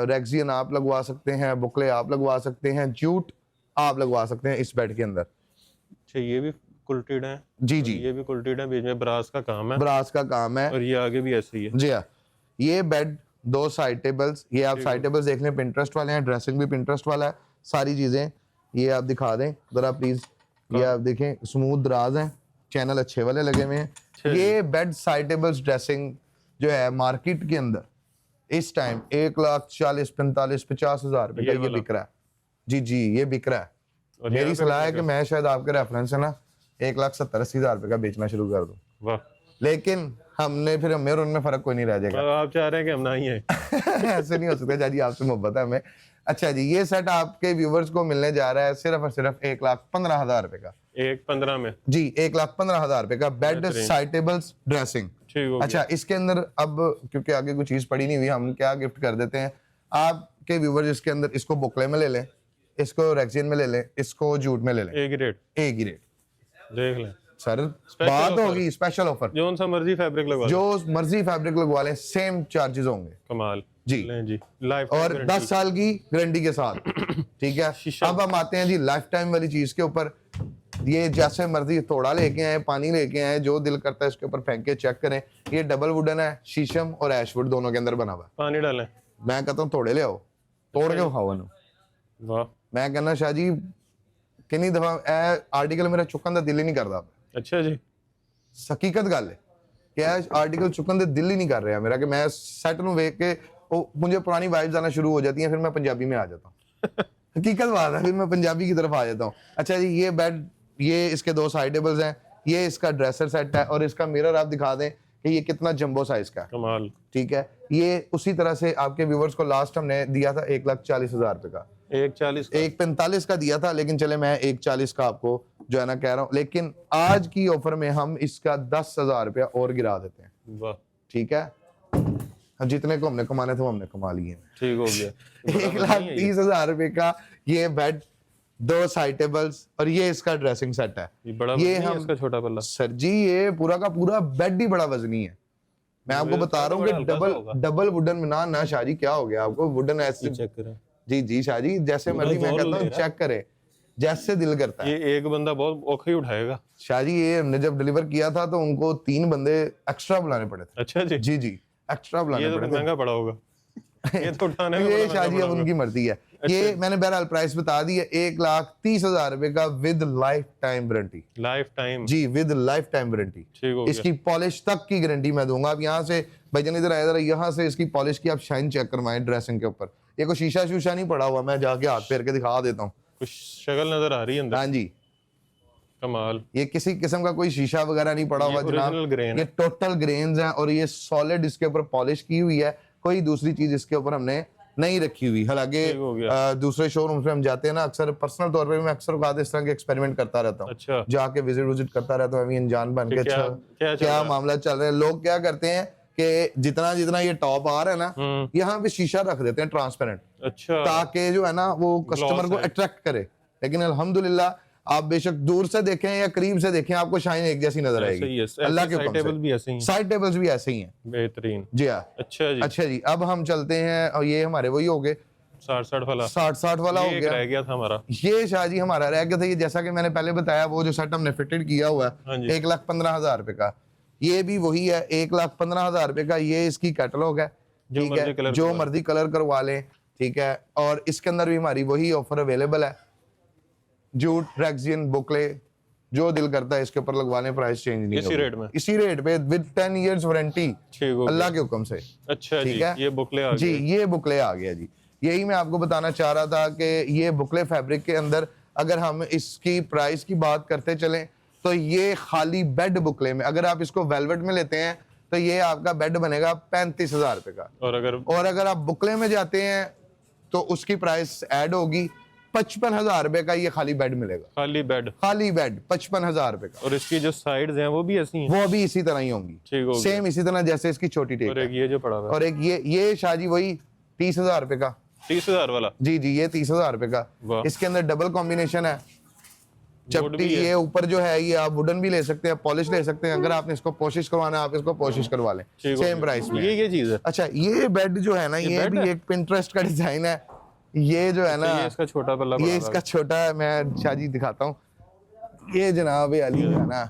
रेक्सियन आप लगवा सकते हैं, बुकले आप लगवा सकते हैं, जूट आप लगवा सकते हैं इस बेड के अंदर। अच्छा, ये भी कुल्टेड है जी जी, ये भी कुल्टेड है, बीच में ब्रास का काम है, ब्रास का काम है, और ये आगे भी ऐसे ही है। जी हाँ। ये बेड 2 साइड टेबल्स, ये आप साइड टेबल्स देख लें, पिंटरेस्ट वाले हैं, ड्रेसिंग भी पिंटरेस्ट वाला है, सारी चीजें ये आप दिखा दें जरा प्लीज। ये आप देखें, स्मूथ दराज हैं, चैनल अच्छे वाले लगे हुए हैं। ये बेड साइड टेबल्स ड्रेसिंग जो है मार्केट के अंदर इस टाइम 1,40,45,50,000 रुपए का ये बिक रहा है। जी जी, ये बिक रहा है। और मेरी सलाह है कि मैं शायद आपके रेफरेंस है ना 1,70,80,000 रुपए का बेचना शुरू कर दूं, वाह, लेकिन हमने फिर हमें और उनमें फर्क कोई नहीं रह जाएगा। आप चाह रहे हैं कि हम ना ही है ऐसे नहीं हो सकता जाजी, आपसे मोहब्बत है हमें। अच्छा जी, ये सेट आपके व्यूवर्स को मिलने जा रहा है सिर्फ और सिर्फ 1,15,000 रुपए का। 1,15 में जी, 1,15,000 रुपए का बेड साइड टेबल्स ड्रेसिंग। ठीक हो अच्छा, इसके अंदर अब क्योंकि आगे कोई चीज पड़ी नहीं हुई, हम क्या गिफ्ट कर देते हैं आपके व्यूवर्स, इसके अंदर इसको बुकले में ले लें, इसको रेक्सियन में ले लें, इसको जूट में ले लें, एक ही रेट, एक ही रेट। देख लें सर बात होगी स्पेशल ऑफर, जो सा मर्जी फैब्रिक लगवा जो मर्जी फैब्रिक लगवा लें, सेम चार्जेस होंगे। कमाल जी लें जी, लाइफ और 10 साल की गारंटी के साथ। ठीक है, अब हम आते हैं जी लाइफ टाइम वाली चीज के ऊपर। ये जैसे मर्जी थोड़ा लेके आए, पानी लेके आए, जो दिल करता है इसके ऊपर फेंक के चेक करें। ये डबल वुडन है, शीशम और एशवुड दोनों के अंदर बना हुआ है। पानी डालें, मैं कहता हूँ थोड़े ले आओ, तोड़ के खाओ इन्हू। वाह, मैं कहना शाह जी किन्नी दफा आर्टिकल मेरा चुकन का दिल ही नहीं करता। अच्छा जी, हकीकत गल है कि आर्टिकल चुकन का दिल ही नहीं कर रहा मेरा, कि मैं सैट नूं वेख के मुझे पुरानी वाइब्स आना शुरू हो जाती हैं, फिर मैं पंजाबी में आ जाता हूँ। हकीकत बात है, फिर मैं पंजाबी की तरफ आ जाता हूँ। अच्छा जी, ये बेड, ये इसके 2 साइड टेबल्स हैं, ये इसका ड्रेसर सेट है, और इसका मिरर आप दिखा दें कि ये कितना जंबो साइज का है। कमाल। ठीक है, ये उसी तरह से आपके व्यूवर्स को लास्ट हमने दिया था 1,40,000 रुपए का, 1,40 1,45 का दिया था, लेकिन चले मैं 1,40 का आपको जो है ना कह रहा हूँ, लेकिन आज की ऑफर में हम इसका 10,000 रुपया और गिरा देते हैं। वाह, ठीक है, हम जितने को हमने कमाने थे वो हमने कमा लिए। ठीक हो गया। 1,30,000 रुपए का ये बेड, 2 साइड टेबल्स, और ये इसका ड्रेसिंग सेट है। ये बड़ा ये हम इसका छोटा पल्ला सर जी, ये पूरा का पूरा बेड ही बड़ा वजनी है। मैं आपको बता रहा हूँ कि डबल वुडन में ना शाह जी, क्या हो गया आपको? वुडन ऐसे चेक करें। जी जी शाह जी, जैसे मर्जी, मैं कहता हूँ चेक करें जैसे दिल करता है। ये एक बंदा बहुत औखा ही उठाएगा शाह जी, ये हमने जब डिलीवर किया था तो उनको 3 बंदे एक्स्ट्रा बुलाने पड़े थे। अच्छा जी, जी जी, एक्स्ट्रा बुलाने पड़े थे। महंगा पड़ा होगा ये तो उठाने में। ये शाह जी अब उनकी मर्जी है। ये मैंने बहरहाल प्राइस बता दी है, 1,30,000 रुपए का with lifetime warranty. Lifetime जी, विद लाइफ टाइम वारंटी। ठीक हो गया। इसकी पॉलिश तक की गारंटी मैं दूंगा। आप यहाँ से भाईजान इधर आए, जरा यहाँ से इसकी पॉलिश की आप शाइन चेक करवाएं ड्रेसिंग के ऊपर। ये कोई शीशा शूशा नहीं पड़ा हुआ, मैं जाके हाथ फेर के दिखा देता हूँ। कुछ शक्ल नजर आ रही है अंदर। हाँ जी, कमाल। ये किसी किस्म का कोई शीशा वगैरह नहीं पड़ा हुआ जनाब, ये टोटल ग्रेन्स हैं, और ये सॉलिड इसके ऊपर पॉलिश की हुई है। कोई दूसरी चीज इसके ऊपर हमने नहीं रखी हुई। हालांकि दूसरे शोरूम में हम जाते हैं ना, अक्सर पर्सनल तौर पे मैं अक्सर औकात इस तरह के एक्सपेरिमेंट करता रहता हूँ। अच्छा। जाके विजिट करता रहता हूँ अनजान बन के। अच्छा क्या मामला चल रहा है? लोग क्या करते हैं कि जितना जितना ये टॉप आ रहा है ना, यहाँ पे शीशा रख देते हैं ट्रांसपेरेंट, अच्छा, ताकि जो है ना वो कस्टमर को अट्रैक्ट करे। लेकिन अल्हम्दुलिल्लाह आप बेशक दूर से देखें या करीब से देखें, आपको शाइन एक जैसी नजर आएगी। अल्लाह के हुक्म से। साइड टेबल्स भी ऐसे ही हैं, बेहतरीन। जी हाँ। अच्छा जी, अच्छा जी, अब हम चलते हैं, और ये हमारे वही हो गए 60 वाला, 60 वाला हो गया। रह गया था हमारा ये शाह जी हमारा रह गया था। ये जैसा कि मैंने पहले बताया, वो जो सेट हमने फिटेड किया हुआ है 1,15,000 रुपए का, ये भी वही है 1,15,000 रुपए का। ये इसकी कैटलॉग है, ठीक है, जो मर्जी कलर करवा लें, ठीक है। और इसके अंदर भी हमारी वही ऑफर अवेलेबल है, जूट, रेक्सियन, बुकले, जो दिल करता है इसके ऊपर लगवा लें, प्राइस चेंज नहीं इसी रेट में, इसी रेट पे विद 10 इयर्स वारंटी, अल्लाह के हुक्म से। अच्छा जी, ये बुकले आ गया जी, ये बुकले आ गया जी। यही मैं आपको बताना चाह रहा था कि ये बुकले फैब्रिक के अंदर अगर हम इसकी प्राइस की बात करते चलें, तो ये खाली बेड बुकले में, अगर आप इसको वेलवेट में लेते हैं तो ये आपका बेड बनेगा 35,000 रुपए का। और अगर आप बुकले में जाते हैं तो उसकी प्राइस ऐड होगी 55,000 रुपए का ये खाली बेड मिलेगा। खाली बेड 55,000 रुपए का। और इसकी जो साइड्स हैं वो भी ऐसी हैं? वो भी इसी तरह ही होंगी, ठीक हो गया। सेम इसी तरह जैसे इसकी छोटी टेक और एक ये जो पड़ा हुआ है, और एक ये शाहजी वही 30,000 रुपए का। 30,000 वाला? जी जी, ये 30,000 रुपए का। वाह। इसके अंदर डबल कॉम्बिनेशन है चपटी, भी है। ये ऊपर जो है ये आप वुडन भी ले सकते हैं, पॉलिश ले सकते हैं। अगर आपने इसको पॉलिश करवाना है आप इसको पॉलिश करवा लें, ठीक हो सेम गया। प्राइस में। ये चीज है। अच्छा, ये बेड जो है ना, ये बेड भी है? एक पिंटरेस्ट का डिजाइन है। ये जो है ना, ये इसका छोटा पल्ला ये पड़ा इसका छोटा है, मैं शाहजी दिखाता हूँ। ये जनाब अली है ना,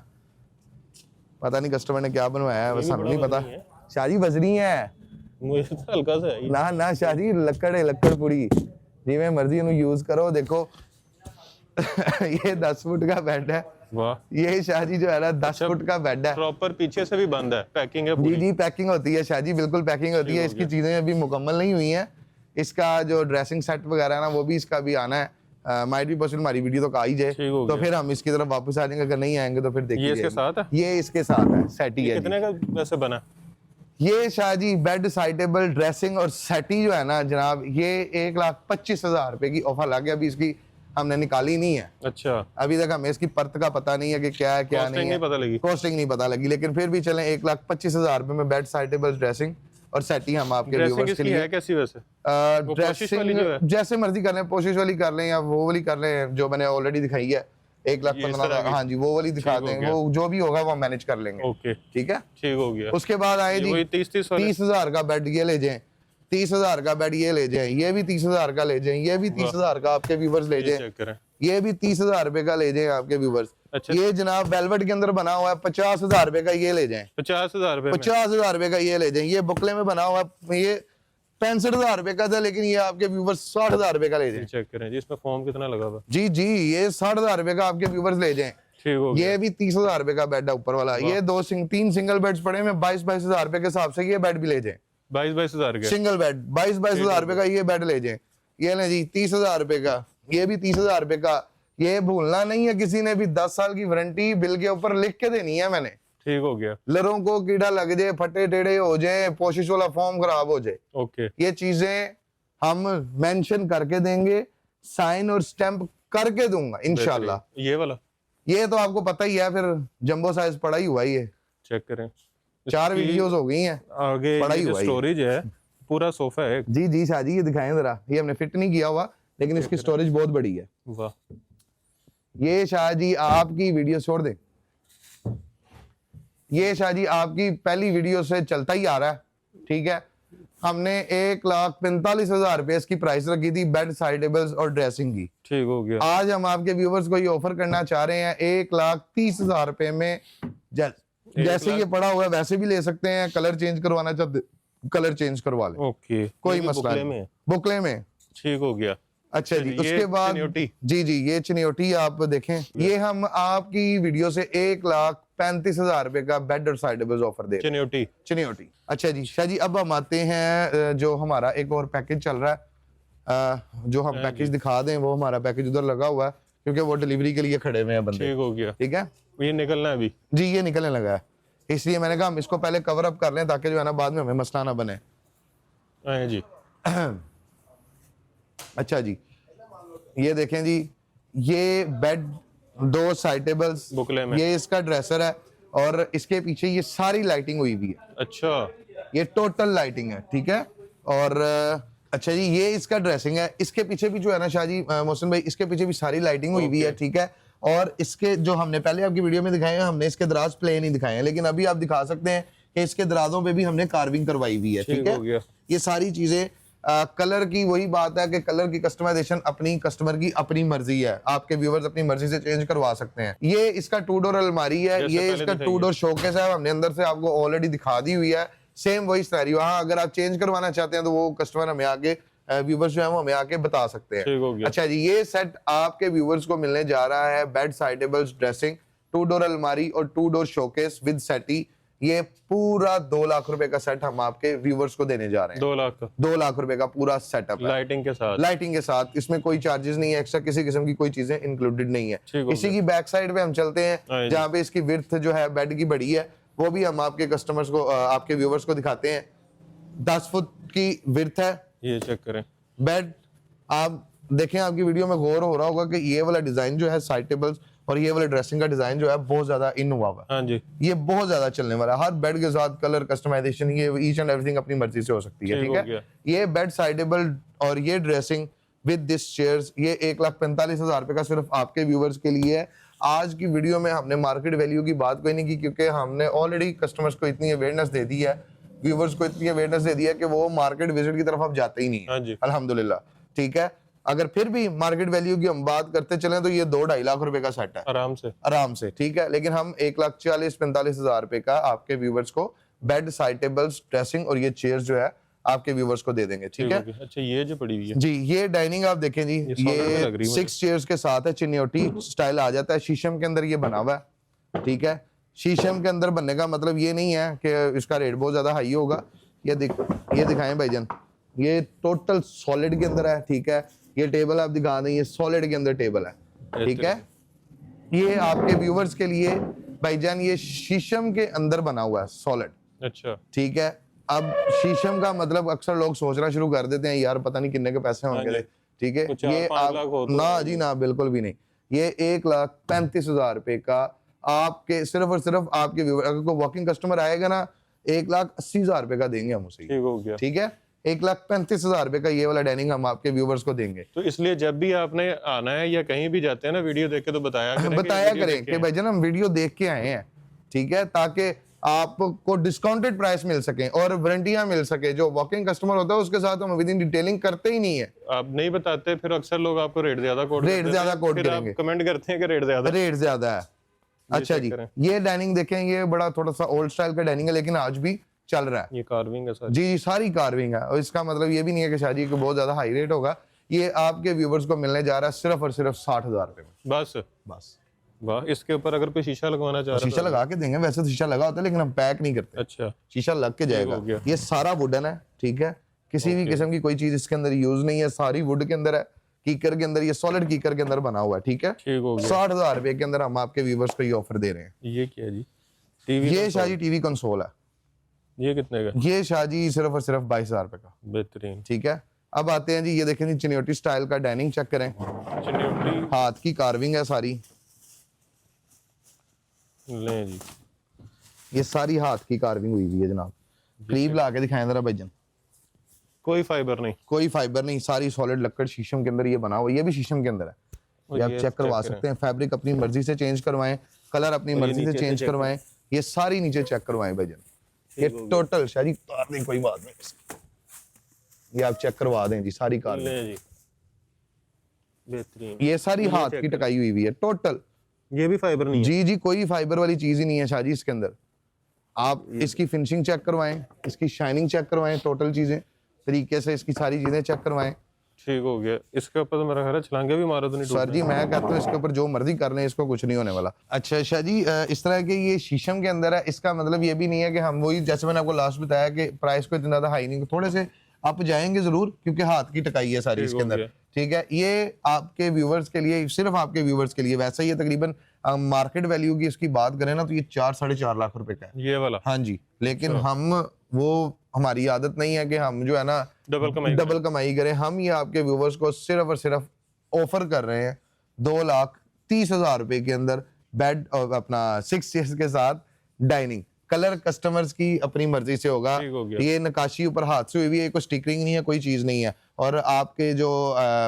पता नहीं कस्टमर ने क्या बनवाया है, बस हमें नहीं पता। शाहजी बजरी है, मुझे तो हल्का सा है। ना ना शाहजी लक्कड़ है, लक्कड़ पूरी जिवें मर्जी नु यूज करो। देखो ये 10 फुट का बेड है। वाह। ये शाहजी जो है ना 10 फुट का बेड है। प्रॉपर पीछे से भी बंद है, पैकिंग है जी पूरी। जी, पैकिंग होती है शाहजी, बिल्कुल पैकिंग होती है। इसकी चीजें अभी मुकम्मल नहीं हुई हैं। इसका जो ड्रेसिंग सेट वगैरह है ना, वो भी इसका भी आना है। माइट भी पॉसिबल, हमारी वीडियो तो आ ही जाए ठीक हो तो गया। फिर हम इसकी तरफ वापस आ जाएंगे। अगर नहीं आएंगे तो फिर देखिए। ये इसके साथ है? ये इसके साथ है, सेट ही है जी। कितने का वैसे बना? ये शाहजी बेड, साइडेबल, ड्रेसिंग और सेटी जो है ना जनाब, ये 1,25,000 रुपए की ऑफर लग गया। अभी इसकी हमने निकाली नहीं है, अच्छा, अभी तक हमें इसकी परत का पता नहीं है कि क्या है क्या नहीं है, नहीं पता लगी। कॉस्टिंग नहीं पता लगी। लेकिन फिर भी चलें 1,25,000 रुपए में बेड, साइडेबल, ड्रेसिंग और सेटी हम आपके व्यूअर्स के लिए। है कैसी वैसे? वो पोशिश वाली जो है? ड्रेसिंग जैसे मर्जी कर लें, पोशिश वाली कर लें या वो वाली कर लें जो मैंने ऑलरेडी दिखाई है। 1,15,000, हाँ जी, वो वाली दिखा ठीक हो दें। गया। वो जो भी होगा वो मैनेज कर लेंगे। ओके, ठीक है, ठीक हो गया। उसके बाद आए जी 30,000 का बेड, ये ले जाएं। 30,000 का बेड ये ले जाएं। ये भी 30,000 का ले जाएं। ये भी 30,000 का आपके व्यूवर्स ले जाएं। चेक करें। ये भी 30,000 रुपए का ले जाएं आपके व्यूवर्स। अच्छा। ये जनाब वेलवेट के अंदर बना हुआ है, 50,000 रुपए का ये ले जाएं। 50,000 रुपए में? 50,000 रुपए का ये ले जाएं। ये बुकले में बना हुआ है, ये 65,000 रुपए का था, लेकिन ये आपके व्यूवर्स 60,000 रुपए का ले जाएं। चेक करें जी, इसमें फॉर्म कितना लगा हुआ? जी जी, ये 60,000 रुपए का आपके व्यूवर्स ले जाएं। ठीक हो गया। ये भी 30,000 रुपए का बेड है ऊपर वाला। ये 3 सिंगल बेड्स पड़े हैं, 22,000 रुपए के हिसाब से ये बेड भी ले जाएं। 22,000 के सिंगल बेड 22,000 रुपए का ये बेड ले जाएं। ये ले जी 30,000 रुपए का, ये भी 30,000 रुपए का। ये भूलना नहीं है किसी ने भी, 10 साल की वारंटी बिल के ऊपर लिख के देनी है मैंने। ठीक हो गया। लरों को कीड़ा लग जाए, फटे टेढ़े हो जाए, पोशिश वाला फॉर्म खराब हो जाए, ओके, ये चीजें हम मेंशन करके देंगे, साइन और स्टैंप करके दूंगा इंशाल्लाह। ये वाला ये तो आपको पता ही है, फिर जंबो साइज पड़ा ही हुआ ये। चेक करें। 4 वीडियोस हो गई हैं, आगे पड़ा ही ये हुआ स्टोरेज है, पूरा सोफा है। जी जी शाहजी, ये दिखाएं जरा। ये हमने फिट नहीं किया हुआ, लेकिन इसकी स्टोरेज बहुत बड़ी है। वाह। ये शाहजी आपकी वीडियो छोड़ दे, ये शाहजी आपकी पहली वीडियो से चलता ही आ रहा है। ठीक है, हमने 1,45,000 रुपए इसकी प्राइस रखी थी बेड, साइडेबल्स और ड्रेसिंग की। ठीक हो गया। आज हम आपके व्यूवर्स को ये ऑफर करना चाह रहे हैं 1,30,000 रुपए में। जैसे ये पड़ा हुआ है वैसे भी ले सकते हैं, कलर चेंज करवाना चाहते कलर चेंज करवा लें, ओके, कोई मसला नहीं। बुकले में ठीक हो गया। अच्छा जी। उसके बाद जी जी, ये चिन्योटी आप देखें, ये हम आपकी वीडियो से 1,35,000 रुपए का बेड और साइडेबल्स ऑफर दे रहे हैं। चिन्योटी। अच्छा जी शाह जी, अब हम आते हैं जो हमारा एक और पैकेज चल रहा है, जो हम पैकेज दिखा दें, वो हमारा पैकेज उधर लगा हुआ है क्योंकि वो डिलीवरी के लिए खड़े हुए हैं बंदे। ठीक हो गया। ठीक है, ये निकलना है अभी? जी, ये निकलने लगा है, इसलिए मैंने कहा हम इसको पहले कवर अप कर लें ताकि जो है ना बाद में हमें मसला ना बने। जी। अच्छा जी, ये देखें जी, ये बेड, 2 साइडेबल्स बुकले में, ये इसका ड्रेसर है और इसके पीछे ये सारी लाइटिंग हुई हुई है। अच्छा, ये टोटल लाइटिंग है। ठीक है, और अच्छा जी, ये इसका ड्रेसिंग है। इसके पीछे भी जो है ना शाहजी, मोहसिन भाई, इसके पीछे भी सारी लाइटिंग हुई हुई है। ठीक है, और इसके जो हमने पहले आपकी वीडियो में दिखाए हैं, हमने इसके दराज प्लेन ही दिखाए हैं, लेकिन अभी आप दिखा सकते हैं कि इसके दराजों पे भी हमने कार्विंग करवाई हुई है। ठीक है, ये सारी चीजें कलर की वही बात है कि कलर की कस्टमाइजेशन अपनी कस्टमर की अपनी मर्जी है, आपके व्यूवर्स अपनी मर्जी से चेंज करवा सकते हैं। ये इसका 2 डोर अलमारी है, ये इसका 2 डोर शोकेस है, हमने अंदर से आपको ऑलरेडी दिखा दी हुई है। सेम वही सिनेरियो, हाँ अगर आप चेंज करवाना चाहते हैं तो वो कस्टमर हमें आके, व्यूवर्स जो है वो हमें आके बता सकते हैं। अच्छा जी, ये सेट आपके व्यूवर्स को मिलने जा रहा है बेड, साइडेबल्स, ड्रेसिंग, 2 डोर अलमारी और 2 डोर शोकेस विद सेटी। ये पूरा 2 लाख रुपए का सेट हम आपके व्यूवर्स को देने जा रहे हैं। 2 लाख का? 2 लाख रुपए का पूरा सेटअप, लाइटिंग के साथ। लाइटिंग के साथ, इसमें कोई चार्जेस नहीं है, एक्स्ट्रा किसी किस्म की कोई चीजें इंक्लूडेड नहीं है। इसी की बैक साइड पे हम चलते हैं जहाँ पे इसकी विड्थ जो है बेड की बड़ी है, वो भी हम आपके कस्टमर्स को, आपके व्यूवर्स को दिखाते हैं। 10 फुट की विड्थ है। ये चेक करें। बेड आप देखें आपकी वीडियो में गौर हो रहा होगा कि ये वाला डिजाइन जो है साइड टेबल्स और ये वाले ड्रेसिंग का डिजाइन जो है बहुत ज्यादा इन हुआ है। हाँ जी, ये बहुत ज्यादा चलने वाला है। हर बेड के साथ कलर कस्टमाइजेशन ये ईच एंड एवरीथिंग अपनी मर्जी से हो सकती है, ठीक है। ये बेड साइड टेबल और ये ड्रेसिंग विद दिस चेयर्स ये 1,45,000 रुपए का सिर्फ आपके व्यूवर्स के लिए है। आज की वीडियो में हमने मार्केट वैल्यू की बात कोई नहीं की, क्योंकि हमने ऑलरेडी कस्टमर्स को इतनी अवेयरनेस दे दी है, व्यूवर्स को इतनी अवेयरनेस दे दी है कि वो मार्केट विजिट की तरफ अब जाते ही नहीं है, अल्हम्दुलिल्लाह, ठीक है। अगर फिर भी मार्केट वैल्यू की हम बात करते चलें तो ये 2-2.5 लाख रुपए का सेट है आराम से, ठीक है। लेकिन हम 1,40,45,000 रुपए का आपके व्यूवर्स को बेड साइड टेबल्स ड्रेसिंग और ये चेयर्स जो है आपके व्यूवर्स को दे देंगे, ठीक है। अच्छा, ये जो पड़ी हुई है जी, ये डाइनिंग आप देखें जी, ये 6 चेयर्स के साथ है, चिन्योटी स्टाइल आ जाता है, शीशम के अंदर ये बना हुआ है, ठीक है। शीशम के अंदर बनने का मतलब ये नहीं है कि इसका रेट बहुत ज्यादा हाई होगा। ये दिखाएं भाईजान, ये टोटल सॉलिड के अंदर है, ठीक है। ये टेबल आप दिखा दें, ये सॉलिड के अंदर टेबल है, ठीक है। ये आपके व्यूवर्स के लिए भाईजान ये शीशम के अंदर बना हुआ है सॉलिड, अच्छा, ठीक है। अब शीशम का मतलब अक्सर लोग सोचना शुरू कर देते हैं यार पता नहीं कितने के पैसे होंगे, ठीक है। ये आप ना जी ना, बिल्कुल भी नहीं। ये 1,35,000 रुपए का आपके सिर्फ और सिर्फ आपके व्यूवर, अगर कोई वॉकिंग कस्टमर आएगा ना 1,80,000 रुपए का देंगे हम उसे, ठीक हो गया, ठीक है। 1,35,000 रुपए का ये वाला डाइनिंग हम आपके व्यूवर्स को देंगे। तो इसलिए जब भी आपने आना है या कहीं भी जाते हैं ना, वीडियो देख के तो बताया करें कि भाईजान हम वीडियो देख के आए हैं, ठीक है, ताकि आपको डिस्काउंटेड प्राइस मिल सके और वारंटियां मिल सके। जो वॉकिंग कस्टमर होता है उसके साथ हम विद इन डिटेलिंग करते ही नहीं है, आप नहीं बताते, फिर अक्सर लोग आपको रेट ज्यादा कोट करेंगे, कमेंट करते हैं कि रेट ज्यादा है। अच्छा जी, ये डाइनिंग देखें, ये बड़ा थोड़ा सा ओल्ड स्टाइल का डाइनिंग है लेकिन आज भी चल रहा है। ये कार्विंग है सारी, जी सारी कार्विंग है, और इसका मतलब ये भी नहीं है कि शादी को बहुत ज्यादा हाई रेट होगा। ये आपके व्यूवर्स को मिलने जा रहा है सिर्फ और सिर्फ 60,000 रुपए में, बस। वाह, इसके ऊपर अगर कोई शीशा लगवाना चाह रहा है, शीशा लगा के देंगे, वैसे तो शीशा लगा होता है लेकिन हम पैक नहीं करते, अच्छा, शीशा लग के जाएगा। ये सारा वुडन है, ठीक है, किसी भी किस्म की कोई चीज इसके अंदर यूज नहीं है, सारी वुड के अंदर है, कीकर के अंदर, ये सॉलिड कीकर के अंदर बना हुआ है, ठीक है। 60,000 रुपए के अंदर हम आपके व्यूवर्स को ये ऑफर दे रहे हैं। ये क्या है जी? टीवी, ये शाजी टीवी कंसोल है। ये कितने का? ये शाजी सिर्फ और सिर्फ 22,000 रुपए का, बेहतरीन, ठीक है। अब आते हैं जी, ये देखें जी, चिन्योटी स्टाइल का डाइनिंग चेक करें, चिन्योटी हाथ की कार्विंग है सारी, ले जी, ये सारी हाथ की कार्विंग हुई हुई है जनाब। करीब ला के दिखाएं जरा भाईजान, कोई फाइबर नहीं, सारी सॉलिड लक्कड़ शीशम के अंदर ये बना हुआ, ये भी शीशम के अंदर है। ये आप चेक करवा सकते हैं, फैब्रिक अपनी मर्जी से चेंज करवाएं, कलर अपनी मर्जी से चेंज करवाएं, ये सारी नीचे चेक करवाएं भाईजान। ये टोटल शादी कार्विंग, कोई बात नहीं, ये आप चेक करवा दें जी, सारी कार्विंग, बेहतरीन। ये सारी हाथ की टकाई हुई है टोटल, ये भी फाइबर नहीं है? जी कोई फाइबर वाली चीज ही नहीं है शाजी इसके अंदर। आप इसकी फिनिशिंग चेक करवाएं, इसकी शाइनिंग चेक करवाएं, टोटल चीजें तरीके से इसकी सारी चीजें चेक करवाएं, ठीक हो गया। इसके ऊपर तो मेरा ख्याल है छलांगे भी मारो तो नहीं सर जी, मैं कहता हूँ इसके ऊपर जो मर्जी कर लें, इसको कुछ नहीं होने वाला। अच्छा शाह जी, इस तरह के ये शीशम के अंदर है, इसका मतलब ये भी नहीं है कि हम वही, जैसे मैंने आपको लास्ट बताया कि प्राइस को इतना ज्यादा हाई नहीं, थोड़े से आप जाएंगे जरूर, क्योंकि हाथ की टकाई है सारी इसके अंदर, ठीक है। ये आपके व्यूवर्स के लिए, सिर्फ आपके व्यूवर्स के लिए, वैसे ये तकरीबन मार्केट वैल्यू की इसकी बात करें ना तो ये 4-4.5 लाख रुपए का है ये वाला, हाँ जी। लेकिन हम वो, हमारी आदत नहीं है कि हम जो है ना डबल कमाई करें। हम ये आपके व्यूवर्स को सिर्फ और सिर्फ ऑफर कर रहे हैं 2,30,000 रुपए के अंदर बेड और अपना 6 चेयर्स के साथ डाइनिंग। कलर कस्टमर्स की अपनी मर्जी से होगा, ये नकाशी ऊपर हाथ से हुई है, कोई स्टिकरिंग नहीं है, कोई चीज नहीं है। और आपके जो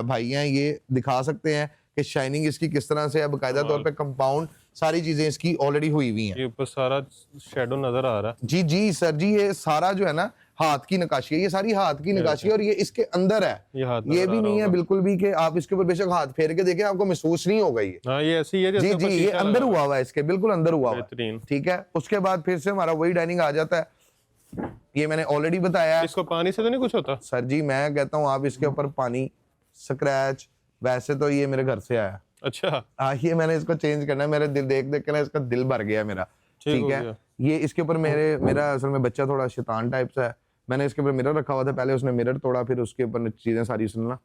भाई हैं ये दिखा सकते हैं कि शाइनिंग इसकी किस तरह से है, बाकायदा तौर पे कंपाउंड सारी चीजें इसकी ऑलरेडी हुई हुई हैं। ये ऊपर सारा शैडो नजर आ रहा है। जी सर जी, ये सारा जो है ना हाथ की नकाशी है, ये सारी हाथ की नकाशी है और ये इसके अंदर है, ये भी नहीं है बिल्कुल भी कि आप इसके ऊपर बेशक हाथ फेर के देखें आपको महसूस नहीं होगा। ये ऐसी है जी ये अंदर हुआ हुआ है, इसके बिल्कुल अंदर हुआ हुआ है, ठीक है। उसके बाद फिर से हमारा वही डाइनिंग आ जाता है, ये मैंने ऑलरेडी बताया। इसको पानी से तो नहीं कुछ होता? सर जी मैं कहता हूँ आप इसके ऊपर पानी स्क्रैच, वैसे तो ये मेरे घर से आया, अच्छा हाँ, ये मैंने इसको चेंज करना है, मेरे दिल देख देख के ना इसका दिल भर गया मेरा, ठीक है। ये इसके ऊपर मेरा असल में बच्चा थोड़ा शैतान टाइप सा है, मैंने इसके ऊपर मिरर रखा हुआ था, पहले उसने मिरर तोड़ा, फिर उसके ऊपर चीजें सारी सुनना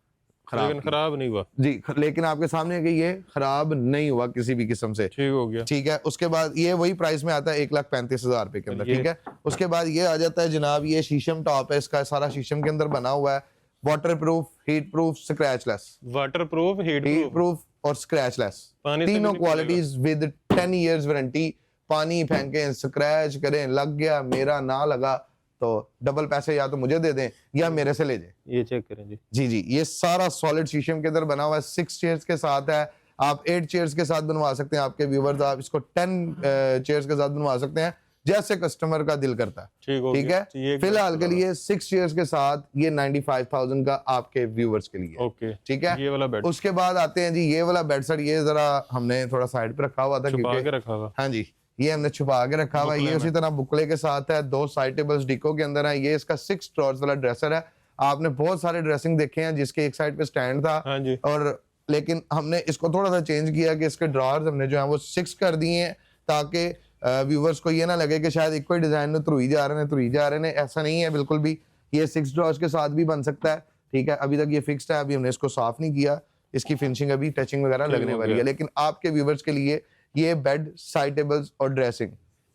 खराब नहीं हुआ जी, लेकिन आपके सामने कि ये खराब नहीं हुआ किसी भी किस्म से, ठीक हो गया, ठीक है। उसके बाद ये वही प्राइस में आता है 1,35,000 रुपए के अंदर, ठीक है। उसके बाद ये आ जाता है जनाब, ये शीशम टॉप है, इसका सारा शीशम के अंदर बना हुआ है water proof, heatproof, scratchless. Water proof, heat heat proof और स्क्रैचलेस, पानी से भी तीनों नहीं क्वालिटीज विद 10 इयर्स वारंटी। पानी फेंकें, स्क्रैच करें, लग गया, मेरा ना लगा तो डबल पैसे या तो मुझे दे दें या मेरे से ले जाएं। ये चेक करें जी। जी जी, ये सारा सॉलिड शीशम के अंदर बना हुआ है, 6 चेयर्स के साथ है। आप 8 चेयर्स के साथ बनवा सकते हैं आपके व्यूवर्स, आप इसको 10 चेयर्स के साथ बनवा सकते हैं जैसे कस्टमर का दिल करता है। ठीक है, फिलहाल के लिए 6 चेयर्स के साथ ये 95,000 का आपके व्यूवर्स के लिए। ओके, ठीक है, ये वाला बेड। उसके बाद आते हैं जी ये वाला बेड सेट। ये जरा हमने थोड़ा साइड पे रखा हुआ था छुपा के रखा हुआ। हाँ जी, ये हमने छुपा के रखा हुआ है। ये उसी तरह बुकले के साथ है, 2 साइड टेबल्स डिको के अंदर है। ये इसका 6 ड्रॉर्स वाला ड्रेसर है। आपने बहुत सारे ड्रेसिंग देखे हैं जिसके एक साइड पे स्टैंड था, हाँ जी। और लेकिन हमने इसको थोड़ा सा चेंज किया कि इसके ड्रॉर्स हमने जो है वो 6 कर दिए हैं, ताकि व्यूवर्स को ये ना लगे कि शायद एक कोई डिजाइन में तुरई जा रहे हैं। ऐसा नहीं है बिल्कुल भी, ये 6 ड्रॉर्स के साथ भी बन सकता है। ठीक है, अभी तक ये फिक्स्ड है, अभी हमने इसको साफ नहीं किया, इसकी फिनिशिंग अभी टचिंग वगैरह लगने वाली है। लेकिन आपके व्यूवर्स के लिए ये बेड, साइड टेबल्स और ड्रेसिंग,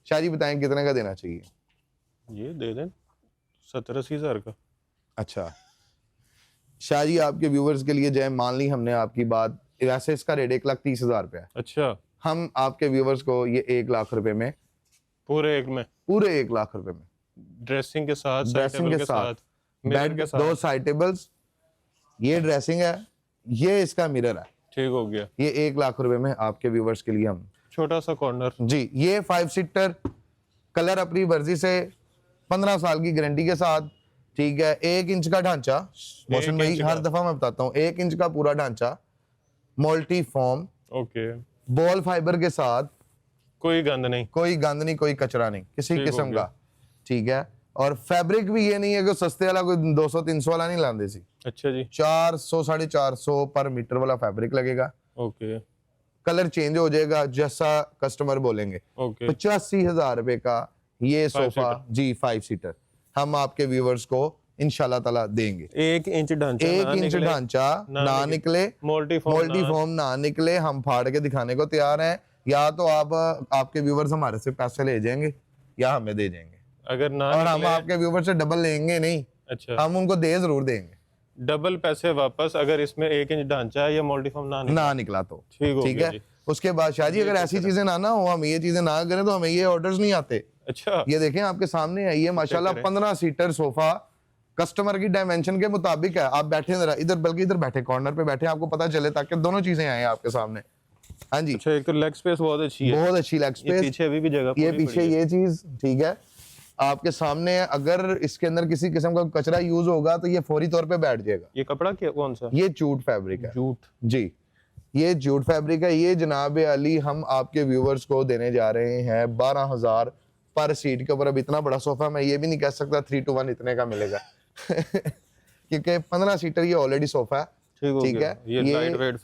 शायद बताएं कितने का देना चाहिए? ये दे दें 70-80 हज़ार का। अच्छा शाहजी, आपके व्यूवर्स के लिए जय मान ली हमने आपकी बात, वैसे इसका रेट 1,30,000 रुपया है। अच्छा, हम आपके व्यूवर्स को ये 1 लाख रुपए में, पूरे 1 लाख रुपए में ड्रेसिंग के साथ, ड्रेसिंग के साथ, बेड के 2 साइड टेबल्स, ये ड्रेसिंग है, ये इसका मिरर है। ठीक हो गया। ये 1 लाख रुपए में आपके व्यूवर्स के लिए हम, छोटा सा कॉर्नर जी, ये 5 सीटर, कलर अपनी मर्जी से, 15 साल की गारंटी के साथ। ठीक है, 1 इंच का ढांचा, मोहसिन भाई हर दफा मैं बताता हूँ, 1 इंच का पूरा ढांचा, multi form, okay, ball fibre के साथ, कोई गंद नहीं, कोई कचरा नहीं किसी किस्म का। ठीक है, और फैब्रिक भी ये नहीं है कि सस्ते वाला कोई 200-300 वाला नहीं लाते सी। अच्छा जी, 400-450 पर मीटर वाला फैब्रिक लगेगा। ओके, कलर चेंज हो जाएगा जैसा कस्टमर बोलेंगे। ओके, 85,000 रुपए का ये सोफा जी 5 सीटर हम आपके व्यूवर्स को इंशाल्लाह ताला देंगे। 1 इंच ढांचा, 1 इंच ढांचा ना निकले, मल्टी फॉर्म ना निकले, हम फाड़ के दिखाने को तैयार हैं। या तो आप आपके व्यूवर्स हमारे से पैसे ले जाएंगे या हमें दे जाएंगे, अगर ना, और हम आपके व्यूवर्स से डबल लेंगे नहीं। अच्छा, हम उनको दे जरूर देंगे, डबल पैसे वापस अगर इसमें 1 इंच ढांचा है या मल्टी फॉर्म ना निकला तो। ठीक है, उसके बाद शाहजी अगर ऐसी चीजें ना हो, हम ये चीजें ना करें तो हमें ये ऑर्डर्स नहीं आते। अच्छा, ये देखें आपके सामने है, ये माशाल्लाह 15 सीटर सोफा कस्टमर की डायमेंशन के मुताबिक है। आप बैठे इधर, बल्कि इधर बैठे, कॉर्नर पे बैठे, आपको पता चले, ताकि दोनों चीजें आए आपके सामने। हाँ जी, अच्छा, एक तो लेग स्पेस बहुत अच्छी है, बहुत अच्छी लेग स्पेस, पीछे अभी भी जगह, ये पीछे ये चीज ठीक है आपके सामने है। अगर इसके अंदर किसी किस्म का कचरा यूज होगा तो ये फौरी तौर पे बैठ जाएगा। ये कपड़ा क्या, कौन सा? ये जूट फैब्रिक है। जूट जी, ये जूट फैब्रिक है। ये जनाब अली हम आपके व्यूवर्स को देने जा रहे हैं 12,000 पर सीट के ऊपर। अब इतना बड़ा सोफा मैं ये भी नहीं कह सकता 3-to-1 इतने का मिलेगा क्योंकि 15 सीटर ये ऑलरेडी सोफा है। ठीक है, ये लाइट वेट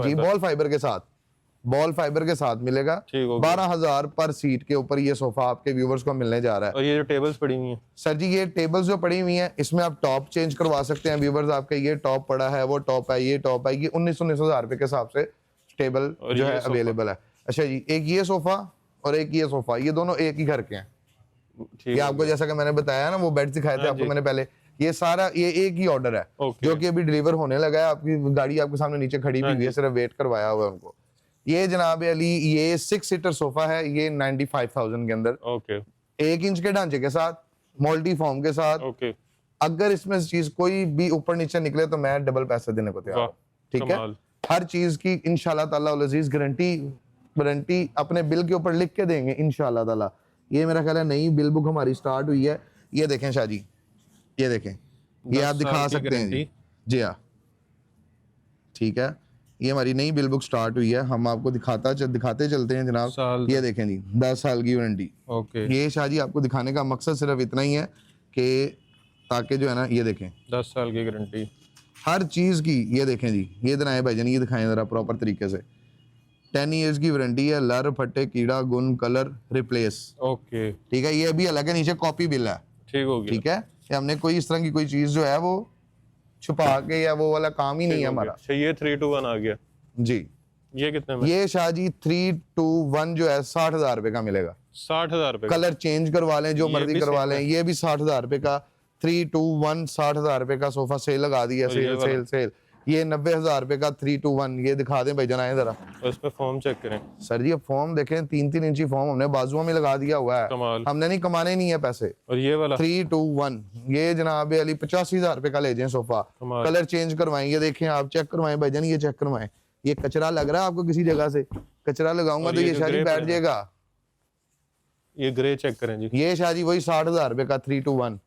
जी बॉल फाइबर के साथ, मिलेगा। 12,000 पर सीट के ऊपर ये सोफा आपके व्यूवर्स को मिलने जा रहा है। और ये जो टेबल्स पड़ी हुई हैं सर जी, ये टेबल्स जो पड़ी हुई हैं इसमें आप टॉप चेंज करवा सकते हैं व्यूवर्स। आपके ये टॉप पड़ा है, वो टॉप है, ये टॉप है, ये 19,000 रुपए के हिसाब से टेबल जो है अवेलेबल है। अच्छा जी, एक ये सोफा और एक ये सोफा, ये दोनों एक ही घर के हैं। ये आपको जैसा कि मैंने बताया ना, वो बेड दिखाए थे आपको मैंने पहले, ये सारा ये एक ही ऑर्डर है जो कि अभी डिलीवर होने लगा है। आपकी गाड़ी आपके सामने नीचे खड़ी हुई है, सिर्फ वेट करवाया हुआ है उनको। ये जनाब अली ये 6 सीटर सोफा है, ये 95,000 के अंदर, 1 इंच के ढांचे के साथ, मल्टी फॉर्म के साथ। अगर इसमें चीज कोई भी ऊपर नीचे निकले तो मैं डबल पैसे देने को तैयार हूं। ठीक है, हर चीज की इंशाल्लाह ताला अज़ीज गारंटी अपने बिल के ऊपर लिख के देंगे इंशाल्लाह ताला। ये मेरा ख्याल है नई बिल बुक हमारी स्टार्ट हुई है। ये देखें शाहजी, ये देखें, ये आप दिखा सकते हैं जी हाँ। ठीक है, ये हमारी नई बिल बुक स्टार्ट हुई है, हम आपको दिखाते चलते हैं जनाब। ये देखें जी, 10 साल की वारंटी। ये शाहजी आपको दिखाने का मकसद सिर्फ इतना ही है कि ताकि जो है ना, ये देखें 10 साल की गारंटी हर चीज की। ये देखें जी, ये दिखाएं भाईजान, ये दिखाएं जरा प्रॉपर तरीके से। 10 इयर्स की वारंटी है, लर फटे कीड़ा गुन कलर रिप्लेस। ठीक है, ये अभी अलग है, नीचे कॉपी बिल है। ठीक है, हमने कोई इस तरह की कोई चीज जो है वो छुपा के या वो वाला काम ही नहीं है हमारा। ये 3-to-1 आ गया जी। ये कितने में? ये शाहजी 3-to-1 जो है 60,000 रुपए का मिलेगा। 60,000 रुपए, कलर चेंज करवा लें, जो मर्जी करवा लें, ये भी 60,000 रुपए का 321 60,000 रुपए का सोफा सेल लगा दिया, सेल सेल सेल। ये 90,000 रुपए का 321, ये दिखा दें भाईजान, आए जरा। और इस पे फॉर्म चेक करें सर जी, फॉर्म देखें, 3-3 इंची फॉर्म हमने बाजुओं में लगा दिया हुआ है, कमाल। हमने नहीं कमाने नहीं है पैसे। और ये वाला 321, ये जनाब अली 85,000 रुपए का ले जाए सोफा, कलर चेंज करवाएंगे, देखें आप, चेक करवाएं भाईजान, ये चेक करवाएं। ये कचरा लग रहा है आपको किसी जगह से? कचरा लगाऊंगा तो ये शादी बैठ जाएगा। ये ग्रे चेक करें जी, ये शादी वही 60,000 रुपए का 321।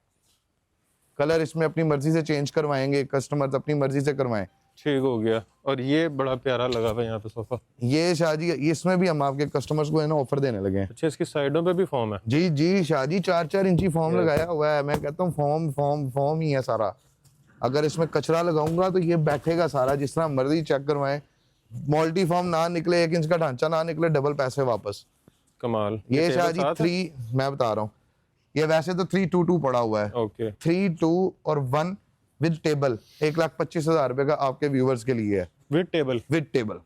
कलर इसमें अपनी मर्जी से चेंज करवाएंगे, कस्टमर अपनी मर्जी से करवाएं। ठीक हो गया। और ये बड़ा प्यारा लगा हुआ है यहाँ पे सोफा। ये शादी, इसमें भी हम आपके कस्टमर्स को है ना ऑफर देने लगे हैं। अच्छा, इसकी साइडों पे भी फॉर्म है? जी जी शादी, 4-4 इंची फॉर्म लगाया हुआ है। मैं कहता हूँ फॉर्म फॉर्म फॉर्म ही है सारा। अगर इसमें कचरा लगाऊंगा तो ये बैठेगा सारा, जिस तरह मर्जी चेक करवाएं। मल्टी फॉर्म ना निकले, 1 इंच का ढांचा ना निकले, डबल पैसे वापस। कमाल। ये शादी 3, मैं बता रहा हूँ, ये वैसे तो 322 पड़ा हुआ है। ओके। 3-2 और 1 विद टेबल 1,25,000 रुपए का आपके व्यूवर्स के लिए है। With table? With table.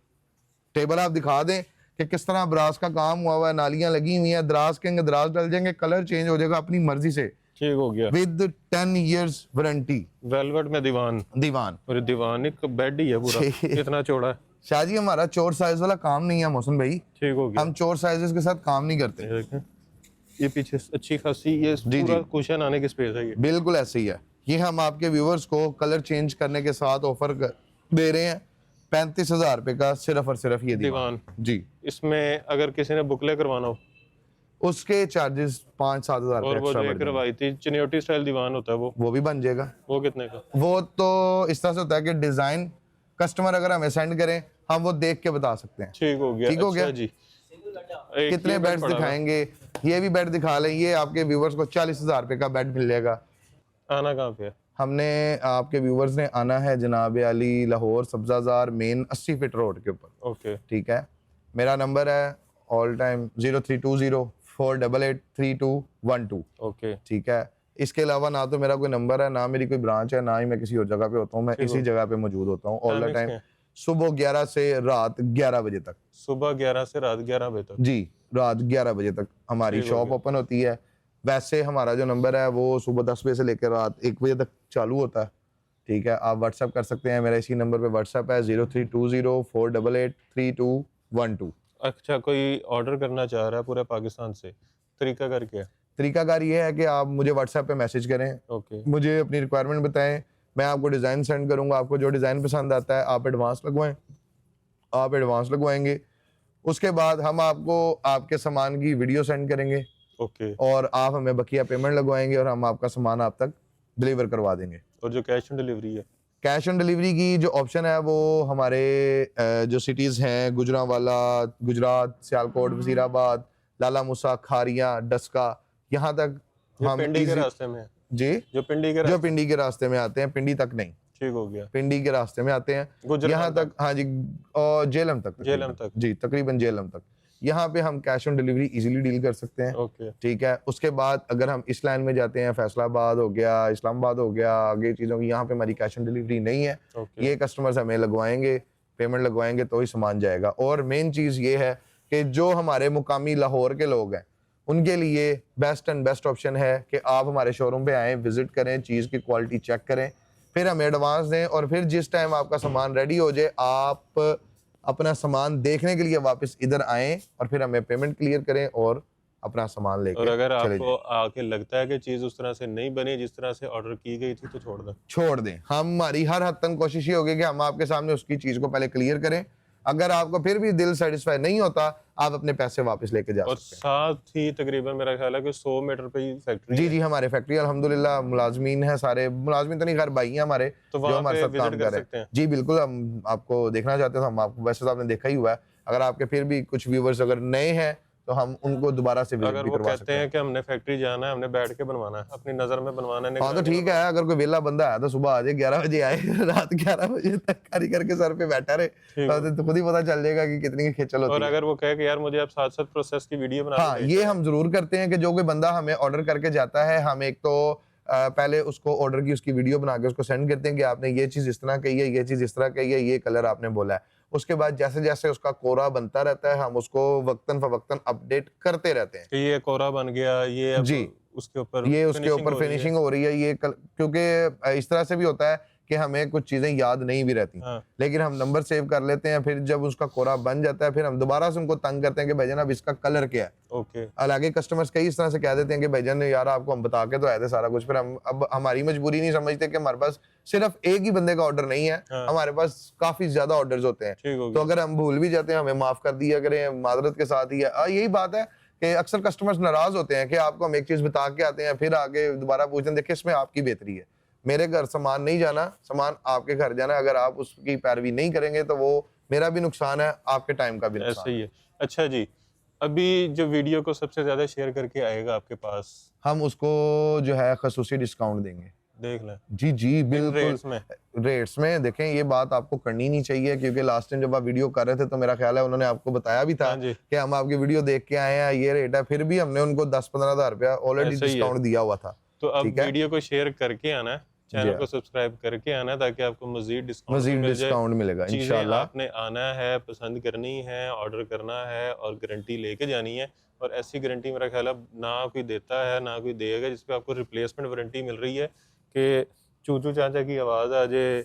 Table आप दिखा दें कि किस तरह ब्रास का काम हुआ है, नालियां लगी हुई हैं, दराज के दराज डल जाएंगे, कलर चेंज हो जाएगा अपनी मर्जी से। ठीक हो गया। With 10 years warranty. वेलवेट में दीवान? दीवान। और दीवान एक बेड ही है पूरा, कितना चौड़ा है? शाहजी हमारा चोर साइज वाला काम नहीं है मोहसिन भाई। ठीक हो गया। हम चोर साइजेस के साथ काम नहीं करते। ये देखें, ये पीछे अच्छी खासी ये पूरा कुशन आने की स्पेस है। ये बिल्कुल ऐसे ही है। ये हम आपके व्यूवर्स को कलर चेंज करने के साथ ऑफर दे रहे हैं 35,000 रुपए का, सिर्फ और सिर्फ ये दीवान जी। इसमें अगर किसी ने बुकले करवाना हो उसके चार्जेस 5-7,000 और वो जो एक रवायती चिनियोटी स्टाइल दीवान होता है वो भी बन जाएगा। वो कितने का? वो तो इस तरह से होता है कि डिजाइन कस्टमर अगर हमें सेंड करें, हम वो देख के बता सकते हैं। ठीक हो गया। ठीक हो गया जी। कितने बेड्स दिखाएंगे? ये भी बेड दिखा लें। ये आपके व्यूवर्स को 40,000 रुपए का बेड मिल जाएगा। आना कहाँ पे है? हमने आपके व्यूवर्स ने आना है जनाब Ali, Lahore Sabzazar main 80 feet road के ऊपर। ओके ठीक है। मेरा नंबर है ऑल टाइम 0320-488-3212। ओके ठीक है। इसके अलावा ना तो मेरा कोई नंबर है, ना मेरी कोई ब्रांच है, ना ही मैं किसी और जगह पे होता हूँ। मैं इसी जगह पे मौजूद होता हूँ ऑल द टाइम, सुबह 11 से रात 11 बजे तक। सुबह 11 से रात 11 बजे तक? जी, रात 11 बजे तक हमारी शॉप ओपन होती है। वैसे हमारा जो नंबर है वो सुबह 10 बजे से लेकर रात 1 बजे तक चालू होता है। ठीक है। आप व्हाट्सएप कर सकते हैं, मेरा इसी नंबर पे व्हाट्सएप है 0320-488-3212। अच्छा, कोई ऑर्डर करना चाह रहा है पूरे पाकिस्तान से, तरीका कर क्या है? तरीकाकार ये है कि आप मुझे व्हाट्सएप पे मैसेज करें। ओके। मुझे अपनी रिक्वायरमेंट बताएं, मैं आपको डिज़ाइन सेंड करूंगा। आपको जो डिज़ाइन पसंद आता है आप एडवांस लगवाएं, आप एडवांस लगवाएंगे। उसके बाद हम आपको आपके सामान की वीडियो सेंड करेंगे। ओके। और आप हमें बकिया पेमेंट लगवाएंगे और हम आपका सामान आप तक डिलीवर करवा देंगे। और जो कैश ऑन डिलीवरी है? कैश ऑन डिलीवरी की जो ऑप्शन है वो हमारे जो सिटीज़ हैं, गुजरांवाला, गुजरात, सियालकोट, वजीराबाद, लाला मूसा, खारिया, डस्का, यहाँ तक हम पिंडी के रास्ते में जी, जो पिंडी के रास्ते में आते हैं, पिंडी तक नहीं। ठीक हो गया। पिंडी के रास्ते में आते हैं यहाँ तक, हाँ जी, और जेलम तक जी, तकरीबन जेलम तक। यहाँ पे हम cash on delivery easily deal कर सकते हैं। ओके। ठीक है। उसके बाद अगर हम इस लाइन में जाते हैं, फैसलाबाद हो गया, इस्लामाबाद हो गया, आगे चीज़ों की, यहाँ पे हमारी कैश ऑन डिलीवरी नहीं है। ये कस्टमर्स हमें लगवाएंगे, पेमेंट लगवाएंगे तो ही सामान जाएगा। और मेन चीज़ ये है कि जो हमारे मुकामी लाहौर के लोग हैं उनके लिए बेस्ट एंड बेस्ट ऑप्शन है कि आप हमारे शोरूम पे आएँ, विजिट करें, चीज़ की क्वालिटी चेक करें, फिर हमें एडवांस दें और फिर जिस टाइम आपका सामान रेडी हो जाए आप अपना सामान देखने के लिए वापस इधर आएं और फिर हमें पेमेंट क्लियर करें और अपना सामान लेकर। और अगर आपको आके लगता है कि चीज उस तरह से नहीं बनी जिस तरह से ऑर्डर की गई थी तो छोड़ दें। हमारी हर हद तक कोशिश ये होगी कि हम आपके सामने उसकी चीज को पहले क्लियर करें। अगर आपको फिर भी दिल सेटिस्फाई नहीं होता आप अपने पैसे वापस लेके जा सकते हैं। और साथ ही तकरीबन मेरा ख्याल है कि 100 मीटर पे ही फैक्ट्री जी जी, हमारे फैक्ट्री अल्हम्दुलिल्लाह मुलाजमीन है, सारे मुलाजमीन तो नहीं, खैर भाई हैं हमारे तो जो हमारे साथ काम कर रहे हैं। जी बिल्कुल, हम आपको देखना चाहते हैं, हम आपको वैसे तो आपने देखा ही हुआ है। अगर आपके फिर भी कुछ व्यूवर्स अगर नए हैं तो हम उनको दोबारा से विजिट भी करवा सकते हैं। कि हमने फैक्ट्री जाना है, हमने बैठ के बनवाना है, अपनी नजर में बनवाना है। हाँ तो ठीक है, अगर कोई वेला बंदा आया तो सुबह आ जाए, 11 बजे आए, रात 11 बजे तक कारीगर के सर पे बैठा रहे तो खुद ही पता चल जाएगा कि कितनी खिचल होती है। और अगर वो कहे कि यार मुझे आप साथ साथ प्रोसेस की वीडियो बना, हाँ ये हम जरूर करते हैं कि जो कोई बंदा हमें ऑर्डर करके जाता है, हम एक तो पहले उसको ऑर्डर की उसकी वीडियो बना के उसको सेंड करते हैं कि आपने ये चीज़ इस तरह कही है, ये चीज़ इस तरह कही है, ये कलर आपने बोला है। उसके बाद जैसे जैसे उसका कोरा बनता रहता है हम उसको वक्तन फवक्तन अपडेट करते रहते हैं। कि ये कोरा बन गया, ये अब जी, उसके ऊपर ये उसके फिनिशिंग ऊपर हो रही है। फिनिशिंग हो रही है, क्योंकि इस तरह से भी होता है कि हमें कुछ चीजें याद नहीं भी रहती, हाँ, लेकिन हम नंबर सेव कर लेते हैं, फिर जब उसका कोरा बन जाता है फिर हम दोबारा से उनको तंग करते हैं कि भाईजान अब इसका कलर क्या है। ओके, हालांकि कस्टमर्स कई इस तरह से कह देते हैं कि भाईजान यार आपको हम बता के तो आए थे सारा कुछ, फिर हम अब हमारी मजबूरी नहीं समझते कि हमारे पास सिर्फ एक ही बंदे का ऑर्डर नहीं है, हाँ, हमारे पास काफी ज्यादा ऑर्डर्स होते हैं। ठीक हो तो गया। अगर हम भूल भी जाते हैं हमें माफ कर दिया करें, माजरत के साथ ही है। यही बात है कि अक्सर कस्टमर्स नाराज होते हैं कि आपको हम एक चीज बता के आते हैं फिर आगे दोबारा पूछते हैं देखिए इसमें आपकी बेहतरी है, मेरे घर सामान नहीं जाना, सामान आपके घर जाना, अगर आप उसकी पैरवी नहीं करेंगे तो वो मेरा भी नुकसान है, आपके टाइम का भी ऐसा नुकसान ही है। है। अच्छा जी, अभी जो वीडियो को सबसे ज्यादा शेयर करके आएगा आपके पास, हम उसको जो है खसूसी डिस्काउंट देंगे। देख लें जी जी इन बिल्कुल। रेट्स में। रेट्स में देखें, ये बात आपको करनी नहीं चाहिए क्योंकि लास्ट टाइम जब आप वीडियो कर रहे थे तो मेरा ख्याल है उन्होंने आपको बताया भी था हाँ जी, कि हम आपकी वीडियो देख के आए हैं, ये रेट है, फिर भी हमने उनको 10-15 हज़ार रुपया ऑलरेडी ऐसा ही है। डिस्काउंट दिया हुआ था। तो अब ठीक है वीडियो को शेयर करके आना है, जी चैनल हाँ, को सब्सक्राइब करके आना है ताकि आपको मजीद डिस्काउंट भी मजीद मिल जाए। डिस्काउंट मिलेगा चीज़ें इंशाल्लाह। आपने आना है, पसंद करनी है, ऑर्डर करना है और गारंटी लेके जानी है। और ऐसी गारंटी मेरा ख्याल है ना कोई देता है ना कोई देगा, जिसपे आपको रिप्लेसमेंट वारंटी मिल रही है कि चूचू चाचा की आवाज़ आ जाए,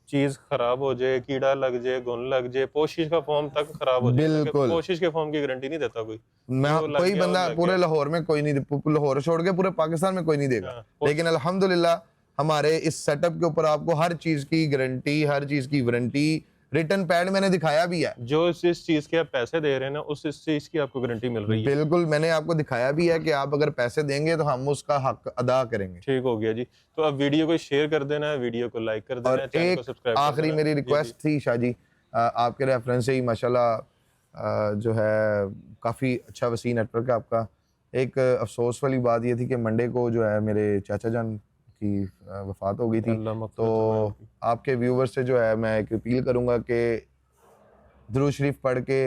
चीज़ ख़राब हो जाए, कीड़ा लग जाए, घुन लग जाए, पोशिश का फॉर्म तक ख़राब हो जाए, ताकि बिल्कुल। पोशिश के फॉर्म की गारंटी नहीं देता कोई कि मैं वो लग कोई गया और बंदा लग पूरे गया। लाहौर में कोई नहीं, लाहौर छोड़ के पूरे पाकिस्तान में कोई नहीं देगा, हाँ, लेकिन अल्हम्दुलिल्लाह हमारे इस सेटअप के ऊपर आपको हर चीज की गारंटी, हर चीज की वारंटी, रिटर्न पैड मैंने दिखाया भी है। जो जिस चीज़ के आप पैसे दे रहे हैं ना, उस इस चीज़ की आपको गारंटी मिल रही है। बिल्कुल, मैंने आपको दिखाया भी है कि आप अगर पैसे देंगे तो हम उसका हक अदा करेंगे। ठीक हो गया जी। तो अब वीडियो को शेयर कर देना है, वीडियो को लाइक कर देना और है, चैनल को एक सब्सक्राइब कर आखिरी देना मेरी है। जी, जी। रिक्वेस्ट थी शाहजी, आपके रेफरेंस से ही माशाल्लाह जो है काफ़ी अच्छा वसी नेटवर्क है आपका। एक अफसोस वाली बात ये थी कि मंडे को जो है मेरे चाचा जान की वफ़ात हो गई थी। अल्लाह मग़फ़िरत तो फरमाए उनकी। आपके व्यूवर्स से जो है मैं एक अपील करूँगा कि दुरूद शरीफ पढ़ के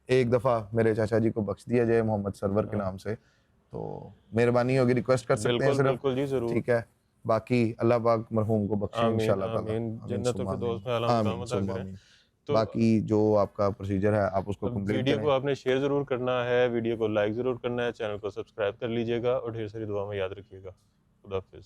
एक दफ़ा मेरे चाचा जी को बख्श दिया जाए मोहम्मद सरवर के हाँ, नाम से। तो मेहरबानी होगी, रिक्वेस्ट कर सकते हैं बिल्कुल, सिर्फ, बिल्कुल जी, ज़रूर। ठीक है? बाकी अल्लाह पाक मरहूम को बख्शे आमीन, इंशाअल्लाह ताला। आमीन। आमीन जन्नतुल सुम्मा आमीन। फिरदौस में आला आमीन मकाम अता सुम्मा करें। आमीन। तो बाकी जो आपका प्रोसीजर है आप उसको अब कंप्लीट वीडियो करें। को आपने शेयर ज़रूर करना है, वीडियो को लाइक ज़रूर करना है, चैनल को सब्सक्राइब कर लीजिएगा और ढेर सारी दुआ में याद रखिएगा। खुदा हाफ़िज़।